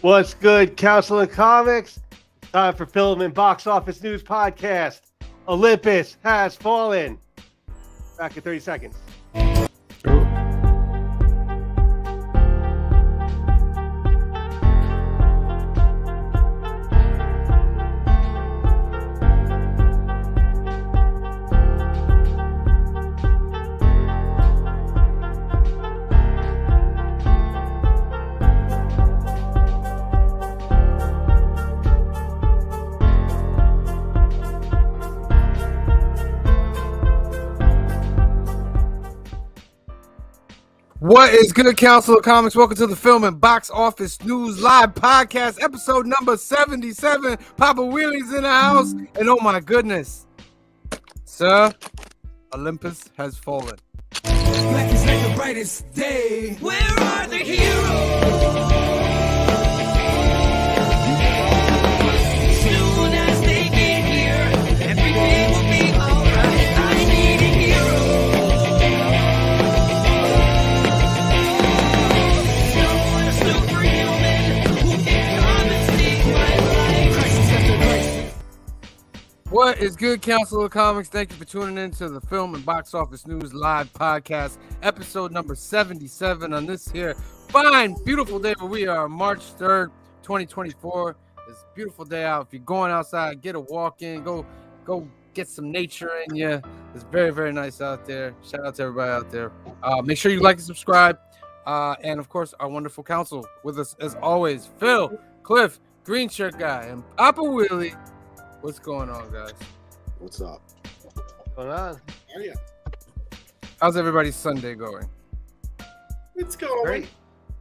What's good, Council of Comics? Time for Film and Box Office News Podcast. Olympus Has Fallen. Back in 30 seconds. What is good, Council of Comics? Welcome to the Film and Box Office News Live Podcast, episode number 77. Papa Wheelie's in the house, and oh my goodness, sir, Olympus has fallen. Black is like the brightest day. Where are the heroes? Soon as they get here, everything will be alright. I need a hero. Someone a superhuman who can come and save my life. Crisis after crisis. What is good, Council of Comics? Thank you for tuning in to the Film and Box Office News Live Podcast, episode number 77 on this here fine, beautiful day where we are, March 3rd, 2024. It's a beautiful day out. If you're going outside, get a walk in, go get some nature in you. It's very, very nice out there. Shout out to everybody out there. Make sure you like and subscribe. And of course, our wonderful council with us as always, Phil, Cliff, Green Shirt Guy, and Papa Willie. What's going on, guys? What's up? What's going on? Oh, yeah. How's everybody's Sunday going? It's going. Great.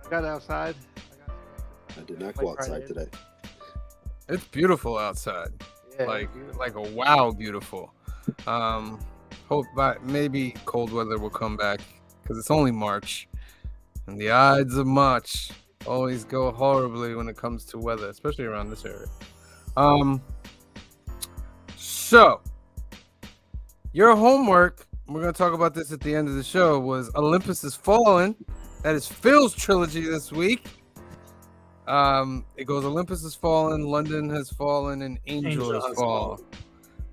I got outside. I did not go outside today. It's beautiful outside. Yeah, Like a wow beautiful. Hope that maybe cold weather will come back because it's only March, and the Ides of March always go horribly when it comes to weather, especially around this area. So your homework, we're going to talk about this at the end of the show, was Olympus Has Fallen. That is Phil's trilogy this week. It goes Olympus Has Fallen, London Has Fallen, and Angel Has Fallen.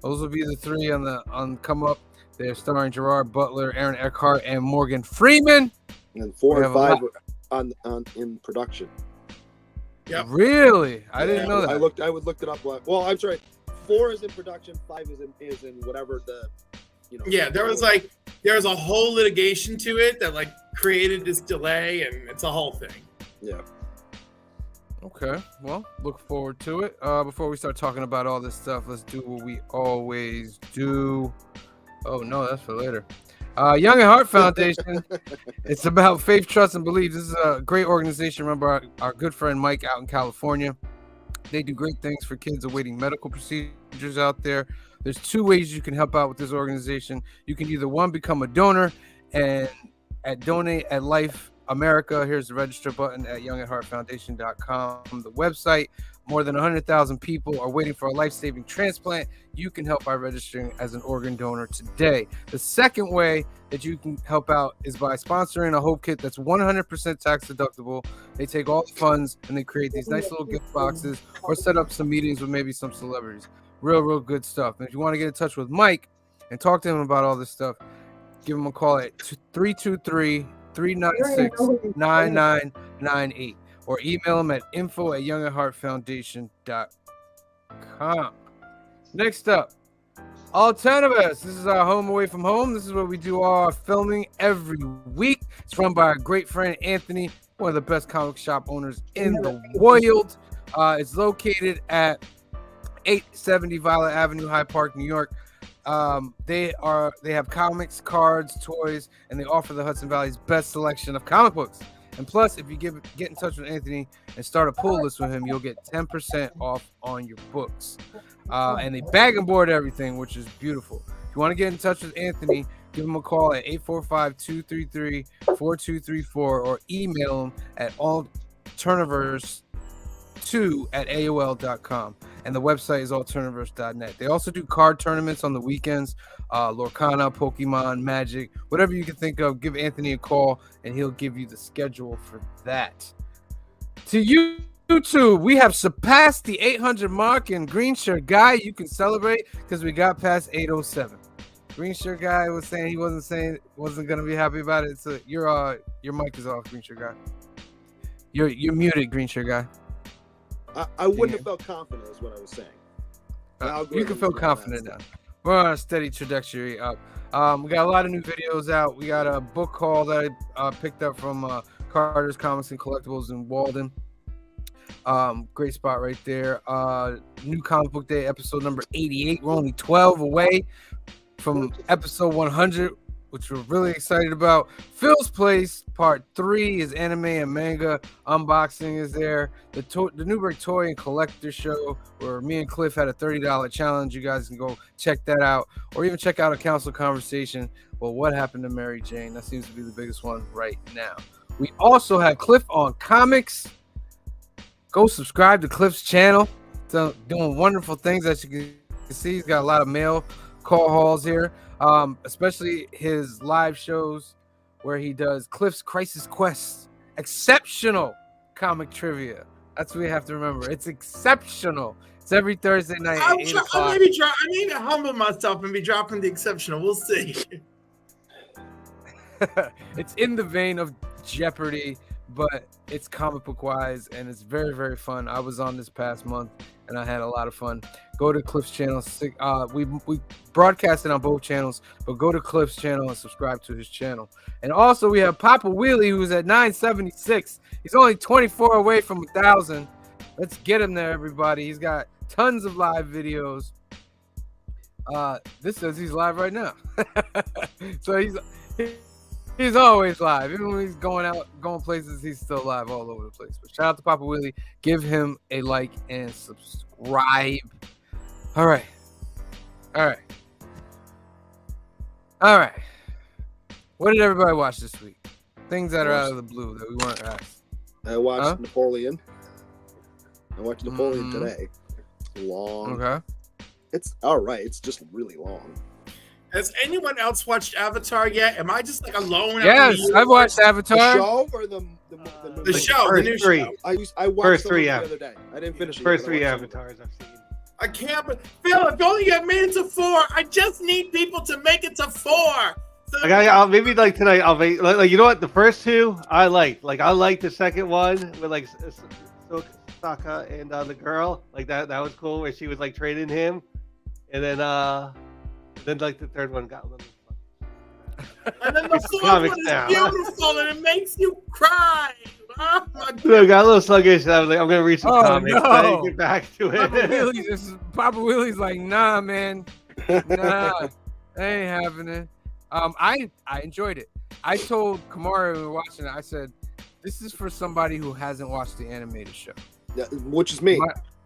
Those will be the three on come up. They're starring Gerard Butler, Aaron Eckhart, and Morgan Freeman. And 4 and 5 on in production. Yep. Really? I didn't know that. I looked it up. Well, I'm sorry. 4 is in production. 5 is in whatever the, Yeah, there was a whole litigation to it that created this delay, and it's a whole thing. Yeah. Okay, well, look forward to it. Before we start talking about all this stuff, let's do what we always do. Oh, no, that's for later. Young at Heart Foundation. It's about faith, trust, and belief. This is a great organization run by our good friend Mike out in California. They do great things for kids awaiting medical procedures out there. There's 2 ways you can help out with this organization. You can either, one, become a donor, and at Donate at Life America, here's the register button at youngatheartfoundation.com. The website, more than 100,000 people are waiting for a life-saving transplant. You can help by registering as an organ donor today. The second way that you can help out is by sponsoring a Hope Kit that's 100% tax deductible. They take all the funds and they create these nice little gift boxes or set up some meetings with maybe some celebrities. Real good stuff. And if you want to get in touch with Mike and talk to him about all this stuff, give him a call at 323-396-9998 or email him at info@youngatheartfoundation.com. Next up, Alternatives. This is our home away from home. This is where we do our filming every week. It's run by our great friend Anthony, one of the best comic shop owners in the world. It's located at 870 Violet Avenue, Hyde Park, New York. They have comics, cards, toys, and they offer the Hudson Valley's best selection of comic books. And plus, if you get in touch with Anthony and start a pull list with him, you'll get 10% off on your books. And they bag and board everything, which is beautiful. If you want to get in touch with Anthony, give him a call at 845-233-4234 or email him at alterniverse2@aol.com. And the website is alterniverse.net. They also do card tournaments on the weekends, Lorcana, Pokemon, Magic, whatever you can think of. Give Anthony a call, and he'll give you the schedule for that. To you, YouTube, we have surpassed the 800 mark, and Green Shirt Guy, you can celebrate because we got past 807. Green Shirt Guy was saying he wasn't gonna be happy about it. So your mic is off, Green Shirt Guy. You're muted, Green Shirt Guy. I wouldn't have felt confident, is what I was saying. You can feel confident now. We're on a steady trajectory up. We got a lot of new videos out. We got a book haul that I picked up from Carter's Comics and Collectibles in Walden. Great spot right there. New Comic Book Day episode number 88. We're only 12 away from episode 100, which we're really excited about. Phil's Place Part 3 is anime and manga unboxing is there. The Newberg Toy and Collector Show, where me and Cliff had a $30 challenge. You guys can go check that out, or even check out a council conversation. Well, what happened to Mary Jane? That seems to be the biggest one right now. We also have Cliff on Comics. Go subscribe to Cliff's channel. It's doing wonderful things, as you can see. He's got a lot of mail call halls here, especially his live shows where he does Cliff's Crisis Quest. Exceptional comic trivia. That's what we have to remember. It's exceptional. It's every Thursday night at 8 o'clock. I need to humble myself and be dropping the exceptional. We'll see. It's in the vein of Jeopardy, but it's comic book wise, and it's very, very fun. I was on this past month, and I had a lot of fun. Go to Cliff's channel. We broadcast it on both channels, but go to Cliff's channel and subscribe to his channel. And also, we have Papa Wheelie, who's at 976. He's only 24 away from 1,000. Let's get him there, everybody. He's got tons of live videos. This says he's live right now. So he's always live. Even when he's going places, he's still live all over the place. But shout out to Papa Willie. Give him a like and subscribe. All right. What did everybody watch this week? Things that are out of the blue that we weren't asked. I watched Napoleon. I watched Napoleon today. Long. Okay. It's all right. It's just really long. Has anyone else watched Avatar yet? Am I just like alone? Yes, I've watched Avatar. The show or the show? The new three. show. I watched First three, the other day. I didn't finish it. First three Avatars I've seen. I can't. But Phil, if only you had made it to 4. I just need people to make it to 4. So, I'll maybe like tonight. I'll make like you know what, the first two I liked. Like I liked the second one with like Sokka and the girl. Like that was cool where she was like training him, and then like the third one got a little. And then the fourth one is beautiful and it makes you cry. Oh my God. I got a little sluggish. I was like, I'm gonna read some comics. No. Get back to it. Papa Willie's like, nah, man, nah, that ain't happening. I enjoyed it. I told Kamara when we were watching it, I said, this is for somebody who hasn't watched the animated show. Yeah, which is me.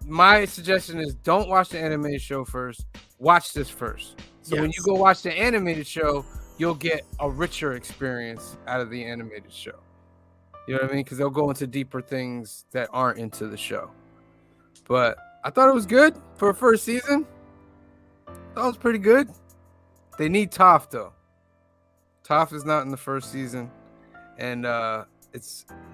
My suggestion is don't watch the animated show first. Watch this first. So when you go watch the animated show, you'll get a richer experience out of the animated show. You know what I mean? Because they'll go into deeper things that aren't into the show. But I thought it was good for a first season. I thought it was pretty good. They need Toph, though. Toph is not in the first season. And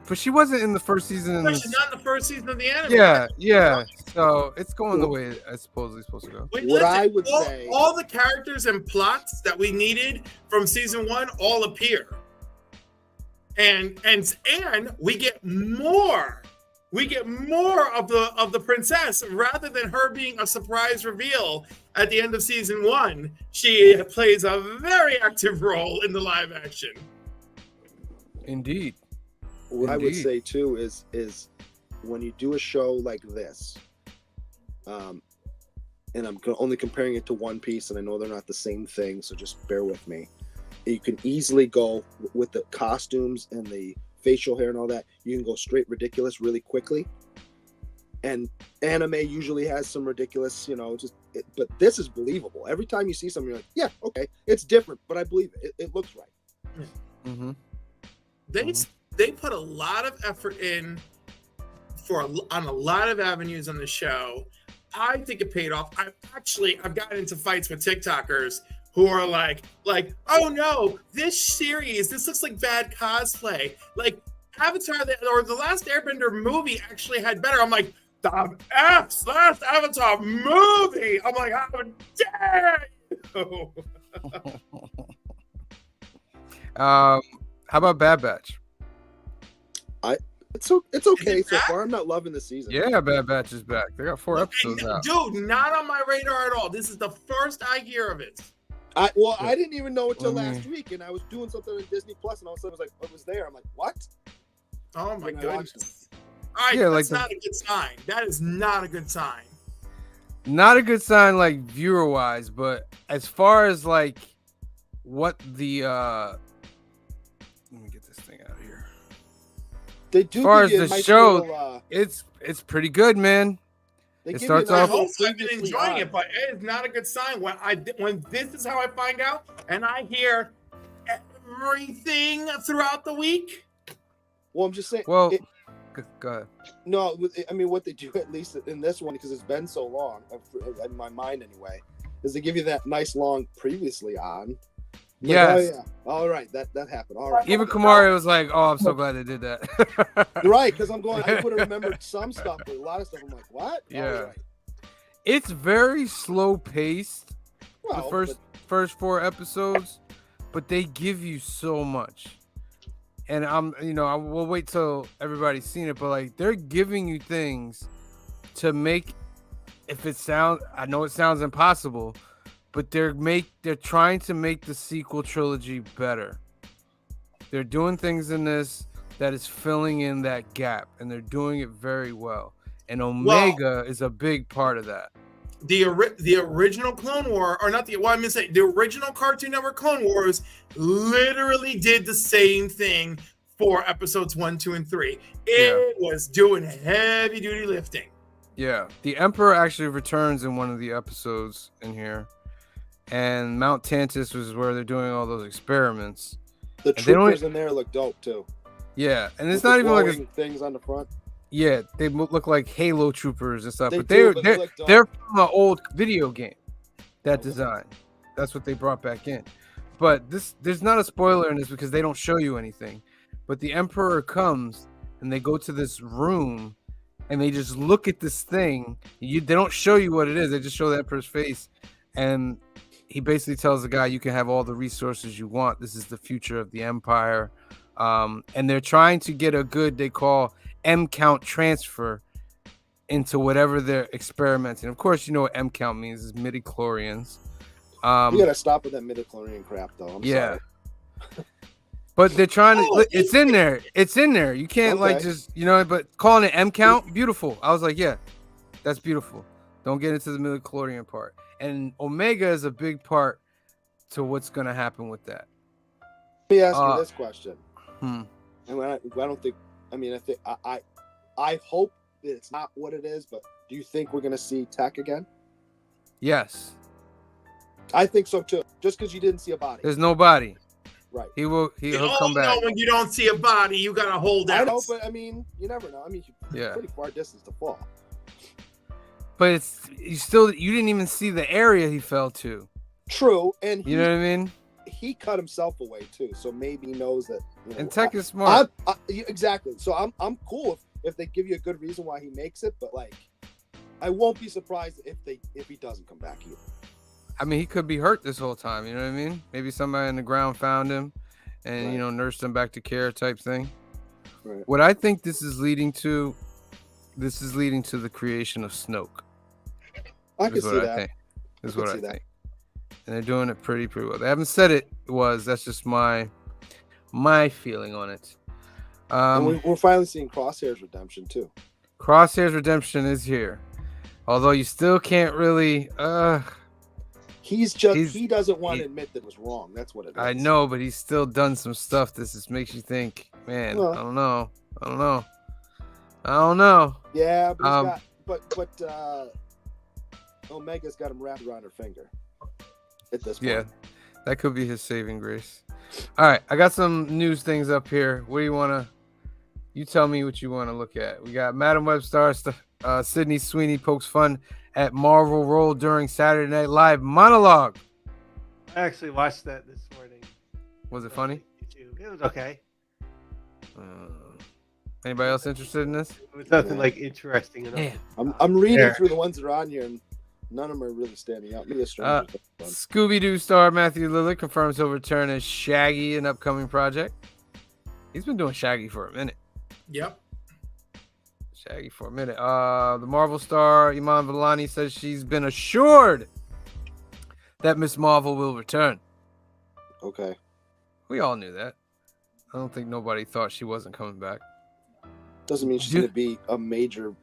but she wasn't in the first season. She's not in the first season of the anime. Yeah. So it's going the way it's supposedly supposed to go. I would say, all the characters and plots that we needed from season 1 all appear, and we get more. We get more of the princess rather than her being a surprise reveal at the end of season 1. She plays a very active role in the live action. Indeed. What I would say too is when you do a show like this, and I'm only comparing it to One Piece, and I know they're not the same thing, so just bear with me. You can easily go with the costumes and the facial hair and all that. You can go straight ridiculous really quickly. And anime usually has some ridiculous, but this is believable. Every time you see something, you're like, yeah, okay, it's different, but I believe it. It looks right. Mm-hmm. They put a lot of effort in on a lot of avenues on the show. I think it paid off. I've gotten into fights with TikTokers who are like, oh no, this looks like bad cosplay. Like, Avatar or the last Airbender movie actually had better. I'm like, the last Avatar movie. I'm like, how dare you? How about Bad Batch? It's okay it so back? far. I'm not loving the season. Yeah, Bad Batch is back. They got 4 episodes out. Dude, not on my radar at all. This is the first I hear of it. I didn't even know it till Let me- last week, and I was doing something on Disney Plus, and all of a sudden it was like, it was there. I'm like, what? Oh my And I watched goodness. All right, Yeah, that's like not a good sign. That is not a good sign. Not a good sign, like viewer wise, but as far as like what the let me get this thing out of here. They do As far give you as a the nice show, little, it's pretty good, man. they it give you starts a I off- nice hope little I've been previously enjoying on. it, but it is not a good sign when this is how I find out and I hear everything throughout the week. Well, I'm just saying. Well, it- go ahead. no, I mean, what they do at least in this one, because it's been so long, in my mind anyway, is they give you that nice long previously on. Like, Yes. oh, yeah. All right, that happened. All right. Even Kamari was like, "Oh, I'm so glad they did that." Right, because I'm going. I would have remembered some stuff, but a lot of stuff I'm like, what? Yeah. All right. It's very slow paced. Well, The first 4 episodes, but they give you so much. And I will wait till everybody's seen it, but like they're giving you things to make. I know it sounds impossible, but they're trying to make the sequel trilogy better. They're doing things in this that is filling in that gap, and they're doing it very well. And Omega is a big part of that. The original Clone War, or not the original Cartoon Network Clone Wars literally did the same thing for episodes 1, 2, and 3. It was doing heavy duty lifting. Yeah, the Emperor actually returns in one of the episodes in here, and Mount Tantus was where they're doing all those experiments. the and they don't- troopers in there look dope too. Yeah, and it's With not the even like glowing things on the front. yeah, they look like Halo troopers and stuff, They but do, but they they're look dope. they're from an old video game. That design, that's what they brought back in. But there's not a spoiler in this because they don't show you anything. But the Emperor comes and they go to this room and they just look at this thing. They don't show you what it is. They just show the Emperor's face, and he basically tells the guy, "You can have all the resources you want. This is the future of the Empire." And they're trying to get a good, they call M count transfer into whatever they're experimenting. Of course, you know what M count means is midichlorians. You gotta stop with that midichlorian crap, though. I'm Yeah. sorry. But they're trying to. It's in there. It's in there. You can't like Okay. just But calling it M count, beautiful. I was like, yeah, that's beautiful. Don't get into the midichlorian part. And Omega is a big part to what's gonna happen with that. Let me ask you this question. Hmm. And I don't think. I mean, I think I hope that it's not what it is. But do you think we're gonna see Tech again? Yes. I think so too. Just because you didn't see a body, There's nobody. right? He'll come back. Know when you don't see a body, you gotta hold I out. know, but I mean, you never know. I mean, Yeah. pretty far distance to fall. But you didn't even see the area he fell to. True, and You know what I mean? he cut himself away too, so maybe he knows that. And Tech is smart. Exactly. So I'm cool if they give you a good reason why he makes it, but like, I won't be surprised if he doesn't come back either. I mean, he could be hurt this whole time. You know what I mean? Maybe somebody in the ground found him, and Right. nursed him back to care type thing. Right. What I think this is leading to the creation of Snoke. I can Is see what I that. think. Is I can what I see that. think. And they're doing it pretty well. They haven't said it was. That's just my feeling on it. And we're finally seeing Crosshair's redemption too. Crosshair's redemption is here, although you still can't really. He doesn't want to admit that it was wrong. That's what it is. I know, but he's still done some stuff that just makes you think, man. Well. I don't know. Yeah, but Omega's got him wrapped around her finger at this point. Yeah, that could be his saving grace. All right, I got some news things up here. What do you want to? You tell me what you want to look at. We got Madam Web star Sydney Sweeney pokes fun at Marvel role during Saturday Night Live monologue. I actually watched that this morning. Was it funny? YouTube. It was okay. Anybody else interested in this? It was nothing like interesting enough. Damn. I'm reading There. through the ones that are on here, and none of them are really standing out. Maybe the Stranger Things Scooby-Doo star Matthew Lillard confirms he'll return as Shaggy in upcoming project. He's been doing Shaggy for a minute. Yep. Shaggy for a minute. The Marvel star Iman Vellani says she's been assured that Miss Marvel will return. Okay. We all knew that. I don't think nobody thought she wasn't coming back. Doesn't mean she's Do- going to be a major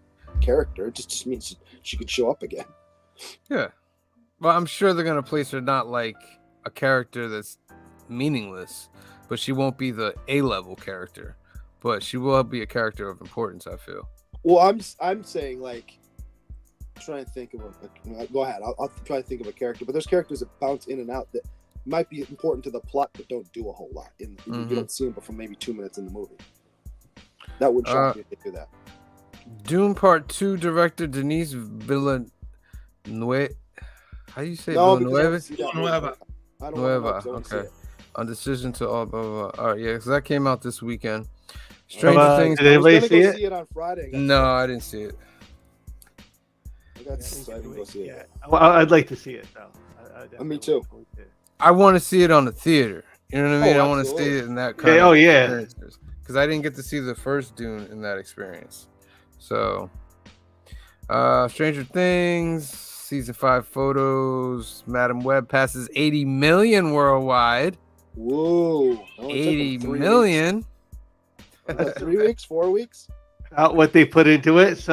character. It just means she could show up again. Yeah. Well, I'm sure they're gonna place her not like a character that's meaningless, but she won't be the A-level character. But she will be a character of importance, I feel. Well, I'm saying like trying to think of a. Go ahead. I'll try to think of a character. But there's characters that bounce in and out that might be important to the plot, but don't do a whole lot. You don't see them for maybe 2 minutes in the movie. That would shock me if they do that. Dune Part 2 director Denise Villeneuve. How do you say No, because I Villeneuve? don't see that movie. Nueva. I don't wanna know 'cause I Nueva. wanna see Okay. it. On decision to all blah, blah, blah. All right, yeah, because that came out this weekend. Stranger Things. Did anybody I was see gonna go it? see it on Friday. No, I didn't see it. I got so I didn't go see it. Yeah. Well, I'd like to see it though. Me too. I want to see it on the theater. You know what I mean? Oh, I want to see absolutely. it in that Yeah, kind of oh, yeah. experiences. Because I didn't get to see the first Dune in that experience. So, Stranger Things, season 5 photos. Madam Web passes 80 million worldwide. Whoa. 80 million. 3 weeks, 4 weeks. Out what they put into it. So.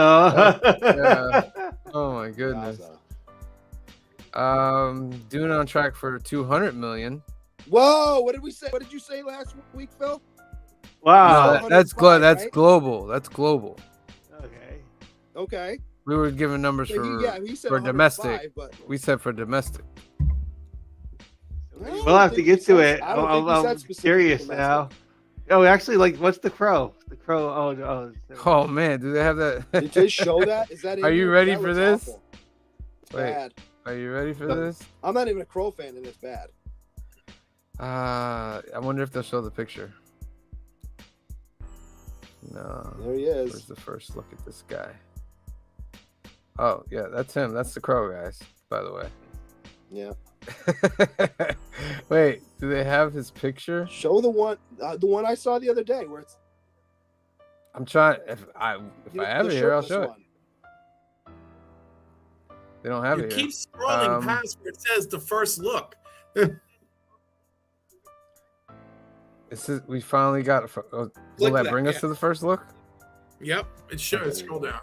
Yeah. Oh my goodness. Dune on track for 200 million. Whoa! What did we say? What did you say last week, Phil? Wow. No, that's 105, that's right? global. That's global. Okay. Okay. We were giving numbers So for he said for 105, domestic. but We said for domestic. I don't We'll have to think get he to said- it. I don't think he I'm said specifically curious domestic. now. Oh, actually, like, what's the crow? The crow. Oh. Oh man, do they have that? Did they show that? Is that? In Are you here? ready That for looks this? awful. It's Wait. bad. Are you ready for No. this? I'm not even a Crow fan, and it's bad. I wonder if they'll show the picture. No. There he Where's is. the first look at this guy? Oh yeah, that's him. That's the crow, guys. By the way. Yeah. Wait, do they have his picture? Show the one I saw the other day, where it's. I'm trying. If I have the it here, I'll shirtless show it. one. They don't have You it keep here. scrolling past where it says the first look. We finally got. Will Click that that, bring us yeah. to the first look? Yep, it should. Scroll down.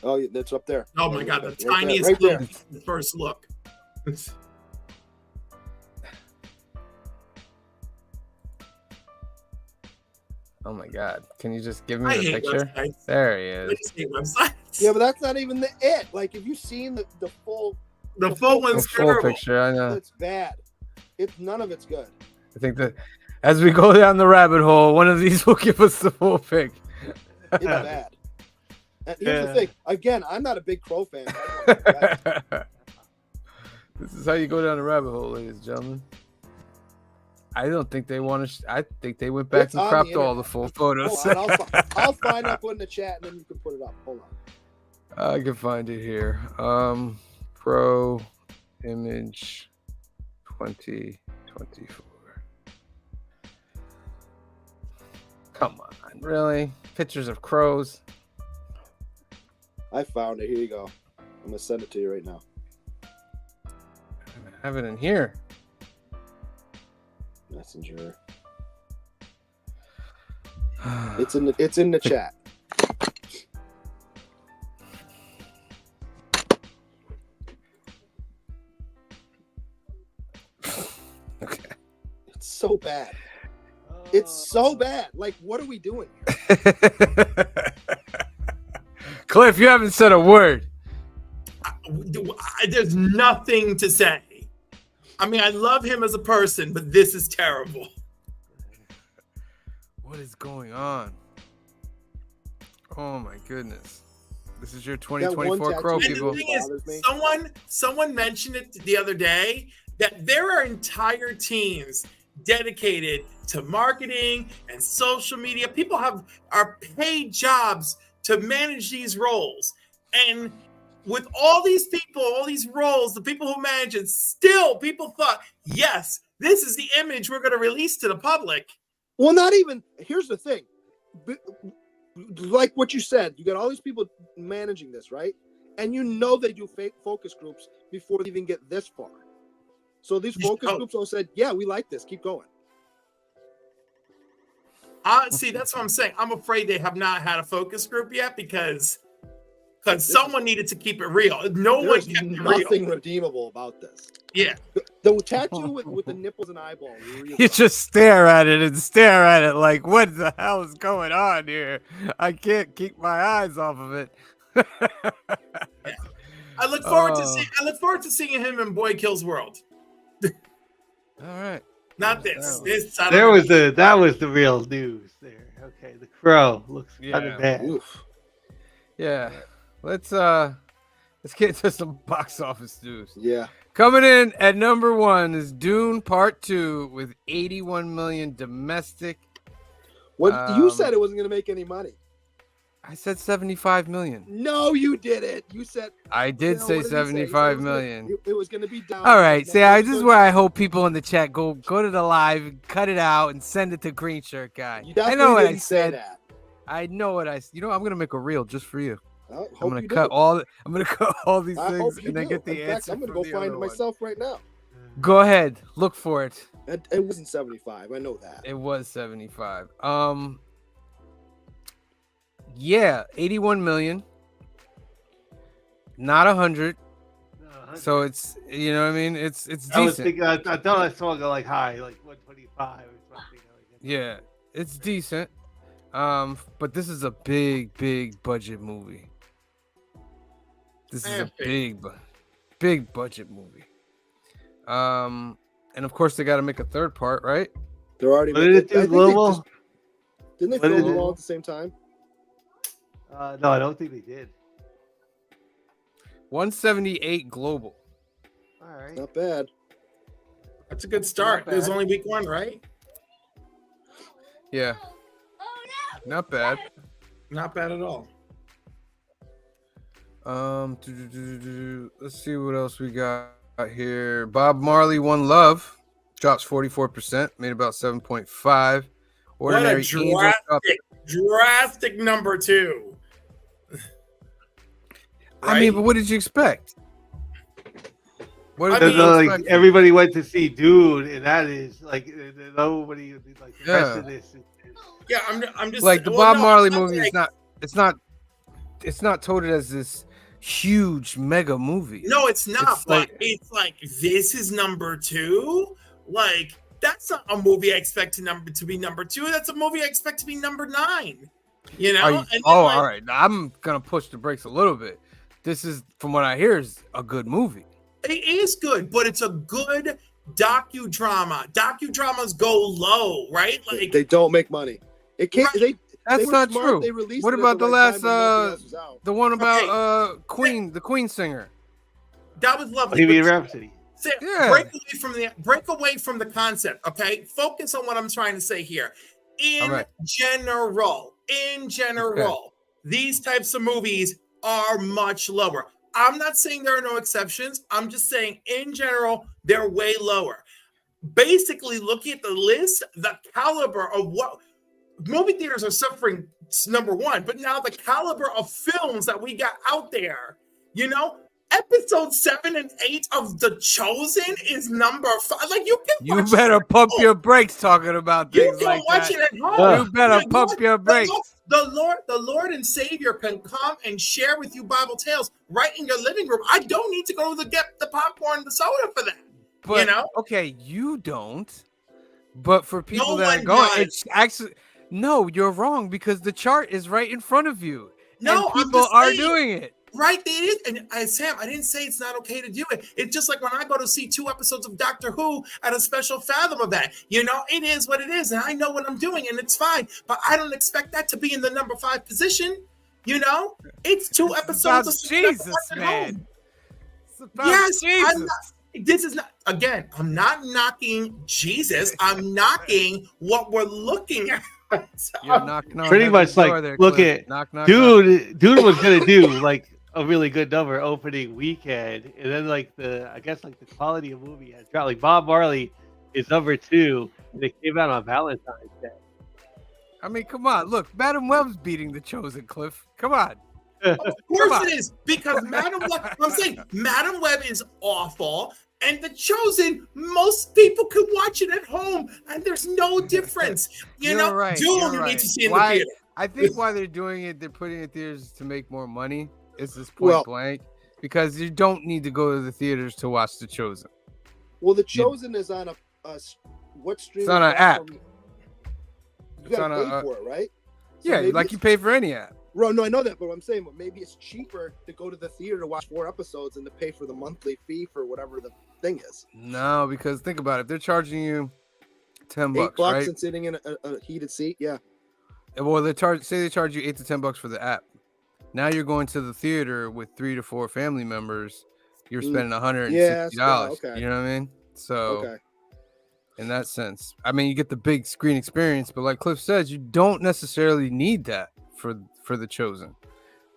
Oh, yeah, that's up there. Oh my god, the Right there, tiniest right there. little first look. Oh my god! Can you just give me I the hate picture? websites. There he I is. just hate websites. Yeah, but that's not even the it. Like, if you've seen the full, the full The one's full terrible. picture. I know. it's bad. It's none of it's good. I think that as we go down the rabbit hole, one of these will give us the full pic. It's bad. And here's the Yeah. thing. Again, I'm not a big Crow fan. I don't know what it's bad. This is how you go down the rabbit hole, ladies and gentlemen. I don't think they want to. I think they went back It's and on cropped the all the full photos. Hold on, I'll find it, put it in the chat, and then you can put it up. Hold on. I can find it here. Pro image 2024. Come on, really? Pictures of crows. I found it. Here you go. I'm gonna send it to you right now. I have it in here. Messenger. It's in the chat. Okay. It's so bad. It's so bad. Like, what are we doing here? Cliff, you haven't said a word. There's nothing to say. I mean, I love him as a person, but this is terrible. What is going on? Oh my goodness. This is your That one 2024 Crow, tattoo And people. the thing bothers me. is, someone mentioned it the other day that there are entire teams dedicated to marketing and social media. People are paid jobs to manage these roles. And with all these people, all these roles, the people who manage it, still people thought, yes, this is the image we're going to release to the public. Well, not even. Here's the thing. Like what you said, you got all these people managing this, right? And you know they do fake focus groups before they even get this far. So these focus groups all said, yeah, we like this. Keep going. See, that's what I'm saying. I'm afraid they have not had a focus group yet because someone needed to keep it real. No one There's kept it nothing real. redeemable about this. Yeah. The tattoo with the nipples and eyeball. You just stare at it like, what the hell is going on here? I can't keep my eyes off of it. I look forward to seeing him in Boy Kills World. All right. Not this. That was the real news there. Okay, The Crow looks kind of bad. Oof. Yeah. Let's get into some box office news. Yeah. Coming in at number 1 is Dune Part 2 with 81 million domestic. What you said it wasn't going to make any money. I said 75 million. No, you didn't. You said I did say what did he 75 He said million. it was going to be down. All right. See, this is where I hope people in the chat go to the live, cut it out, and send it to Green Shirt Guy. You I know what I didn't say said. that. I know what I. You know, I'm gonna make a reel just for you. I'm gonna cut all these I things hope you and then do. get the In fact, answer. I'm going to from go the find other it one. myself right now. Go ahead, look for it. It wasn't 75. I know that. It was 75. Yeah, 81 million. Not 100. So it's, you know what I mean? It's decent. I was thinking, I thought I saw it go like high, like 125 or something. Yeah, it's decent. But this is a big budget movie. This is a big budget movie. And of course they got to make a third part, right? They're already. What did it do global? Didn't they What did film it them do? all at the same time? No, I don't think they did. 178 global. All right. Not bad. That's a good start. Not It was bad. only week 1, right? Yeah. Not bad. Not bad at all. Let's see what else we got here. Bob Marley, One Love drops 44%, made about 7.5. What a Ordinary Angels up. drastic number 2. I mean, but what did you expect? What I did mean, you like expect? everybody went to see Dude, and that is like nobody like the rest of this. Yeah, I'm just Like the well, Bob no, Marley I'm movie like- is not touted as this huge mega movie. No, it's not. It's But like- it's like this is number 2. Like that's not a movie I expect to be number 2. That's a movie I expect to be number 9. You know? And then, all like, right. Now, I'm gonna push the brakes a little bit. This is, from what I hear, is a good movie. It is good, but it's a good docudrama. Docudramas go low, right? Like They don't make money. It can't. Right. That's they were not smart. true. They released What it at about the right last time when nothing else was out. the one about Okay. Queen, the Queen singer? that was lovely. Bohemian but- Rhapsody. Say- Yeah. break away from the concept, okay? Focus on what I'm trying to say here. In All right. general, these types of movies are much lower. I'm not saying there are no exceptions. I'm just saying in general, they're way lower. Basically, looking at the list, the caliber of what movie theaters are suffering, number 1, but now the caliber of films that we got out there, you know, episode 7 and 8 of The Chosen is number 5. Like you can You watch better it. pump your brakes talking about You things can like watch that. it at home. You better Like, pump your brakes. The Lord and Savior can come and share with you Bible tales right in your living room. I don't need to go to get the popcorn and the soda for that. But you know? okay, you don't. But for people No that are one going, does. it's actually no, you're wrong because the chart is right in front of you. No, and I'm people just are saying. doing it. Right, it is. And Sam, I didn't say it's not okay to do it. It's just like when I go to see 2 episodes of Doctor Who at a special Fathom event. You know, it is what it is, and I know what I'm doing, and it's fine. But I don't expect that to be in the number 5 position. You know, it's 2 It's episodes about of Jesus, at man. home. It's about Yes, Jesus. I'm not. this is not, again, I'm not knocking Jesus. I'm knocking what we're looking at. You're knocking on Pretty heaven's much door like, there, look Cliff. at Knock, knock, knock. dude was gonna do like a really good number opening weekend, and then like I guess like the quality of movie has dropped. Like Bob Marley is number 2, and it came out on Valentine's Day. I mean, come on. Look, Madam Web's beating The Chosen, Cliff. Come on. Of course it is, because Madam Web, I'm saying Madam Web is awful, and The Chosen, most people can watch it at home, and there's no difference. You know, Right, Dune, you're you right. need to see in Why- the theater. I think why they're doing it, they're putting it in theaters to make more money. It's this point Well- blank, because you don't need to go to the theaters to watch The Chosen. Well, The Chosen is on what streaming? It's on an app. platform? You It's gotta on pay a- for it, right? So Yeah, maybe like it's- you pay for any app. Well, no, I know that, but I'm saying, well, maybe it's cheaper to go to the theater to watch 4 episodes and to pay for the monthly fee for whatever the thing is. No, because think about it. If they're charging you $10, $8 right? and sitting in a heated seat. Yeah. Well, they charge you $8 to $10 for the app. Now you're going to the theater with 3 to 4 family members. You're spending $160. okay. You know what I mean? So Okay. in that sense, I mean, you get the big screen experience, but like Cliff says, you don't necessarily need that for The Chosen.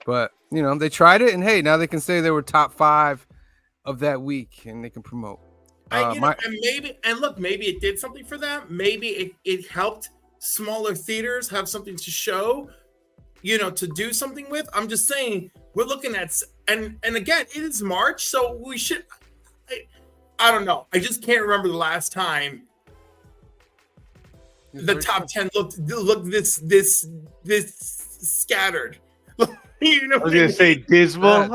But you know, they tried it, and hey, now they can say they were top 5 of that week, and they can promote. And maybe it did something for them. Maybe it helped smaller theaters have something to show, you know, to do something with. I'm just saying, we're looking at, and again, it is March, so we should. I don't know. I just can't remember the last time the top 10 looked this scattered. You know, I was gonna say dismal.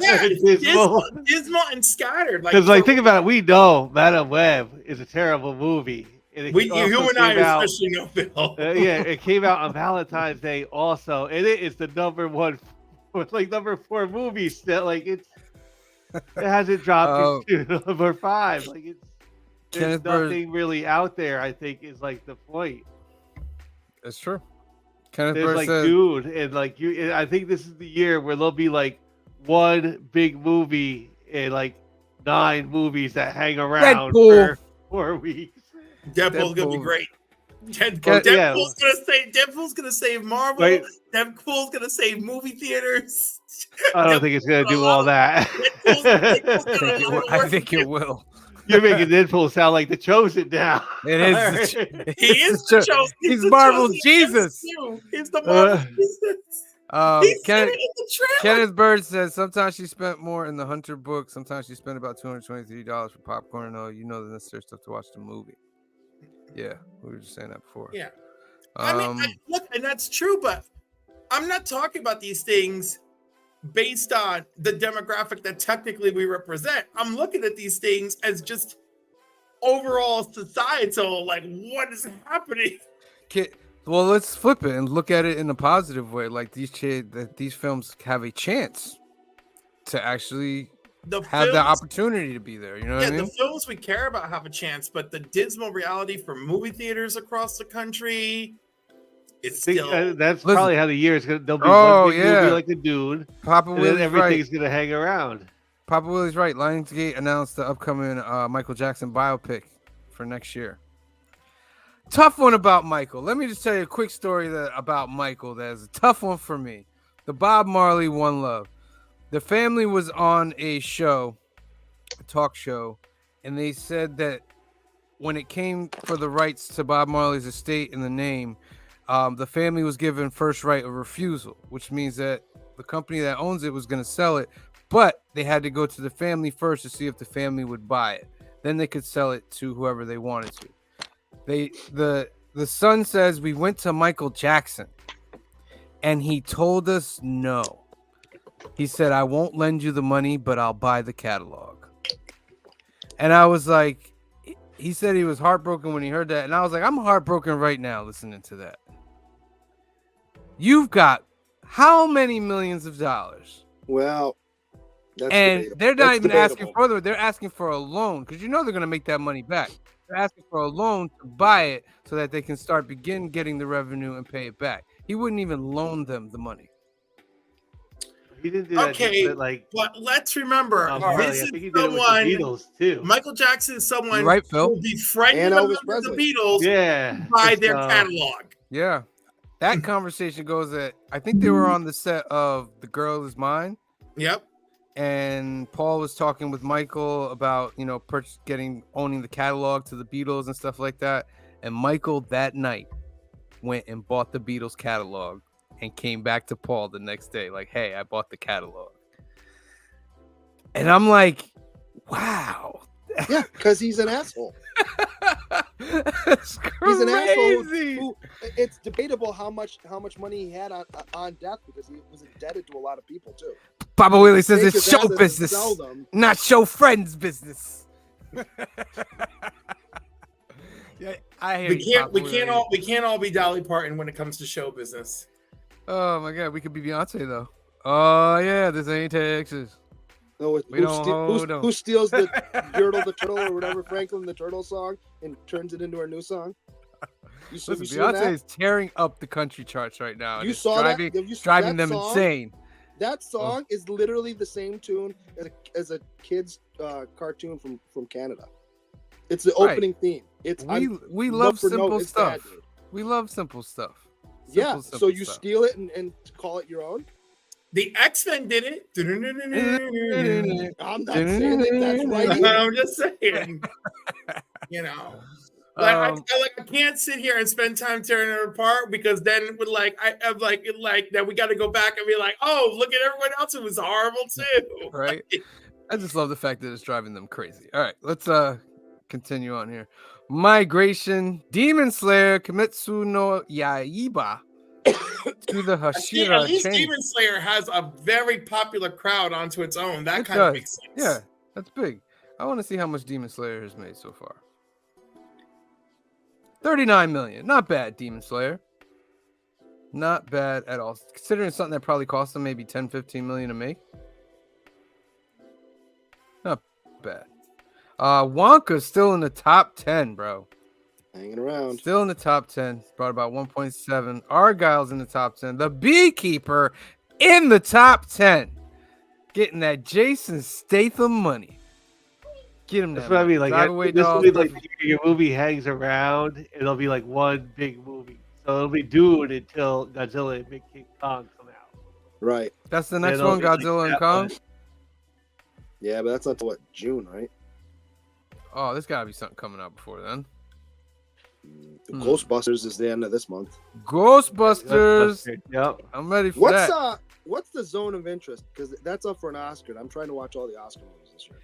yeah, dismal. dismal and scattered. Because like think about it, we know Madam Web is a terrible movie. And it also you and I came out- especially know, Phil. yeah, it came out on Valentine's Day also, and it is the number 4 movie still. Like it hasn't dropped to number 5. Like there's Kenneth Bird- nothing really out there. I think is like the point. That's true. Kenneth There's Bird like said, dude, and like you. I think this is the year where there'll be like one big movie and like 9 movies that hang around Deadpool. for 4 weeks. Deadpool's gonna be Deadpool. great. Yeah. Deadpool's gonna save Marvel. Right. Deadpool's gonna save movie theaters. I don't think it's gonna do all that. I think it will. You're making Deadpool sound like the Chosen now. It is. He is the chosen. He's the Marvel's chosen Jesus. MCU. He's the Marvel Jesus. He said it in the trailer. Kenneth Bird says sometimes she spent more in the Hunter book. Sometimes she spent about $223 for popcorn. No, you know the necessary stuff to watch the movie. Yeah, we were just saying that before. Yeah. I mean, look, and that's true, but I'm not talking about these things based on the demographic that technically we represent. I'm looking at these things as just overall societal, like what is happening? Well, let's flip it and look at it in a positive way. Like these films have a chance to actually have the opportunity to be there. You know what I mean? The films we care about have a chance, but the dismal reality for movie theaters across the country, it's still. That's probably how the year is gonna. There'll be Oh, one big yeah. movie like a dude, Papa and then Willie's everything's right. gonna hang around. Papa Willie's right. Lionsgate announced the upcoming Michael Jackson biopic for next year. Tough one about Michael. Let me just tell you a quick story about Michael that is a tough one for me. The Bob Marley One Love. The family was on a show, a talk show, and they said that when it came for the rights to Bob Marley's estate and the name, the family was given first right of refusal, which means that the company that owns it was going to sell it, but they had to go to the family first to see if the family would buy it. Then they could sell it to whoever they wanted to. The son says, we went to Michael Jackson and he told us no. He said, I won't lend you the money, but I'll buy the catalog. And I was like, he said he was heartbroken when he heard that. And I was like, I'm heartbroken right now listening to that. You've got how many millions of dollars? Well, that's and debatable. they're not That's even debatable. asking for it. They're asking for a loan because you know they're going to make that money back. They're asking for a loan to buy it so that they can begin getting the revenue and pay it back. He wouldn't even loan them the money. He didn't do that. Okay, But like, but let's remember, Marley, this I is think he did it with the someone. Beatles too. Michael Jackson is someone You're right, Phil. who befriended And a Elvis member of the Presley. Beatles Yeah. by It's, their catalog. Yeah. That conversation goes that I think they were on the set of The Girl Is Mine, Yep. and Paul was talking with Michael about, you know, owning the catalog to the Beatles and stuff like that. And Michael that night went and bought the Beatles catalog and came back to Paul the next day like, hey, I bought the catalog. And I'm like, wow. Yeah, because he's an asshole. That's crazy. He's an asshole. Who, it's debatable how much money he had on death because he was indebted to a lot of people too. Baba Willie says Take it's his show assets and business, sell them. not show friends business. Yeah, I hear you, We Papa can't all be Dolly Parton when it comes to show business. Oh my God, we could be Beyonce though. Oh yeah, this ain't Texas. No, We don't hold 'em. who steals the Yertle the Turtle or whatever Franklin the Turtle song and turns it into a new song? Listen, you seen Beyonce that? is tearing up the country charts right now. and You it's saw that? driving, Have you- driving that them song? insane. That song is literally the same tune as a kid's cartoon from Canada. It's the Right. opening theme. It's We note love for note, simple it's stuff. bad, dude. We love simple stuff. Yeah, Simple so you stuff. steal it and call it your own. The X-Men did it. I'm not saying that that's right. either. I'm just saying. You know. Like, I can't sit here and spend time tearing it apart because then it would I'm like that we got to go back and be like, oh, look at everyone else who was horrible too. Right? I just love the fact that it's driving them crazy. All right, let's continue on here. Migration, Demon Slayer, Kimetsu no Yaiba to the See, Hashira at least chain. Demon Slayer has a very popular crowd onto its own. That It kind of does. makes sense. Yeah, that's big. I want to see how much Demon Slayer has made so far. 39 million. Not bad, Demon Slayer. Not bad at all. Considering something that probably cost them maybe 10, 15 million to make. Not bad. Wonka's still in the top 10, bro. Hanging around. Still in the top 10. Brought about 1.7. Argyle's in the top 10. The Beekeeper in the top 10. Getting that Jason Statham money. Get him that. That's what I mean. Like, Drive Away this will Dolls, be like your movie hangs around. It'll be like one big movie. So it'll be doomed until Godzilla and Big King Kong come out. Right. That's the next it'll one, be like Godzilla and that Kong. one. Yeah, but that's not till June, right? Oh, there's gotta be something coming out before then. Ghostbusters is the end of this month. Ghostbusters. Yep. I'm ready for that. What's the zone of interest? Because that's up for an Oscar. And I'm trying to watch all the Oscar movies this year.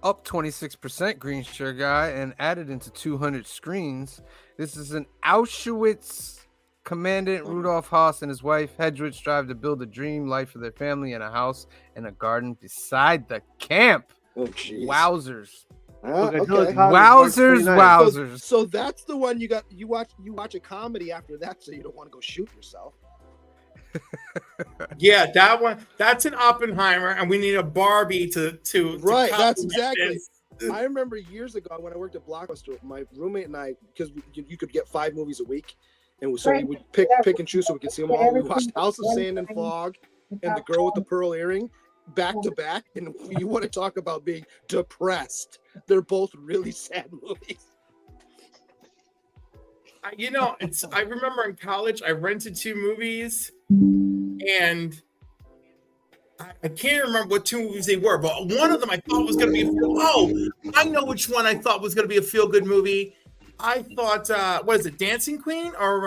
Up 26%, Green Shirt Guy, and added into 200 screens. This is an Auschwitz Commandant Rudolf Haas and his wife Hedwig strive to build a dream life for their family in a house and a garden beside the camp. Oh, jeez. Wowzers. Okay, Okay. Wowzers, wowzers. So that's the one you got. You watch a comedy after that, so you don't want to go shoot yourself. Yeah, that one. That's an Oppenheimer, and we need a Barbie to Right, that's complement exactly. this. I remember years ago when I worked at Blockbuster, my roommate and I, because you could get 5 movies a week, and so we would pick and choose so we could see them all. We watched House of Sand and Fog and The Girl with the Pearl Earring back to back. And you want to talk about being depressed? They're both really sad movies. I remember in college I rented 2 movies, and I can't remember what 2 movies they were, but one of them I thought was going to be I know which one I thought was going to be a feel-good movie. I thought, what is it, Dancing Queen or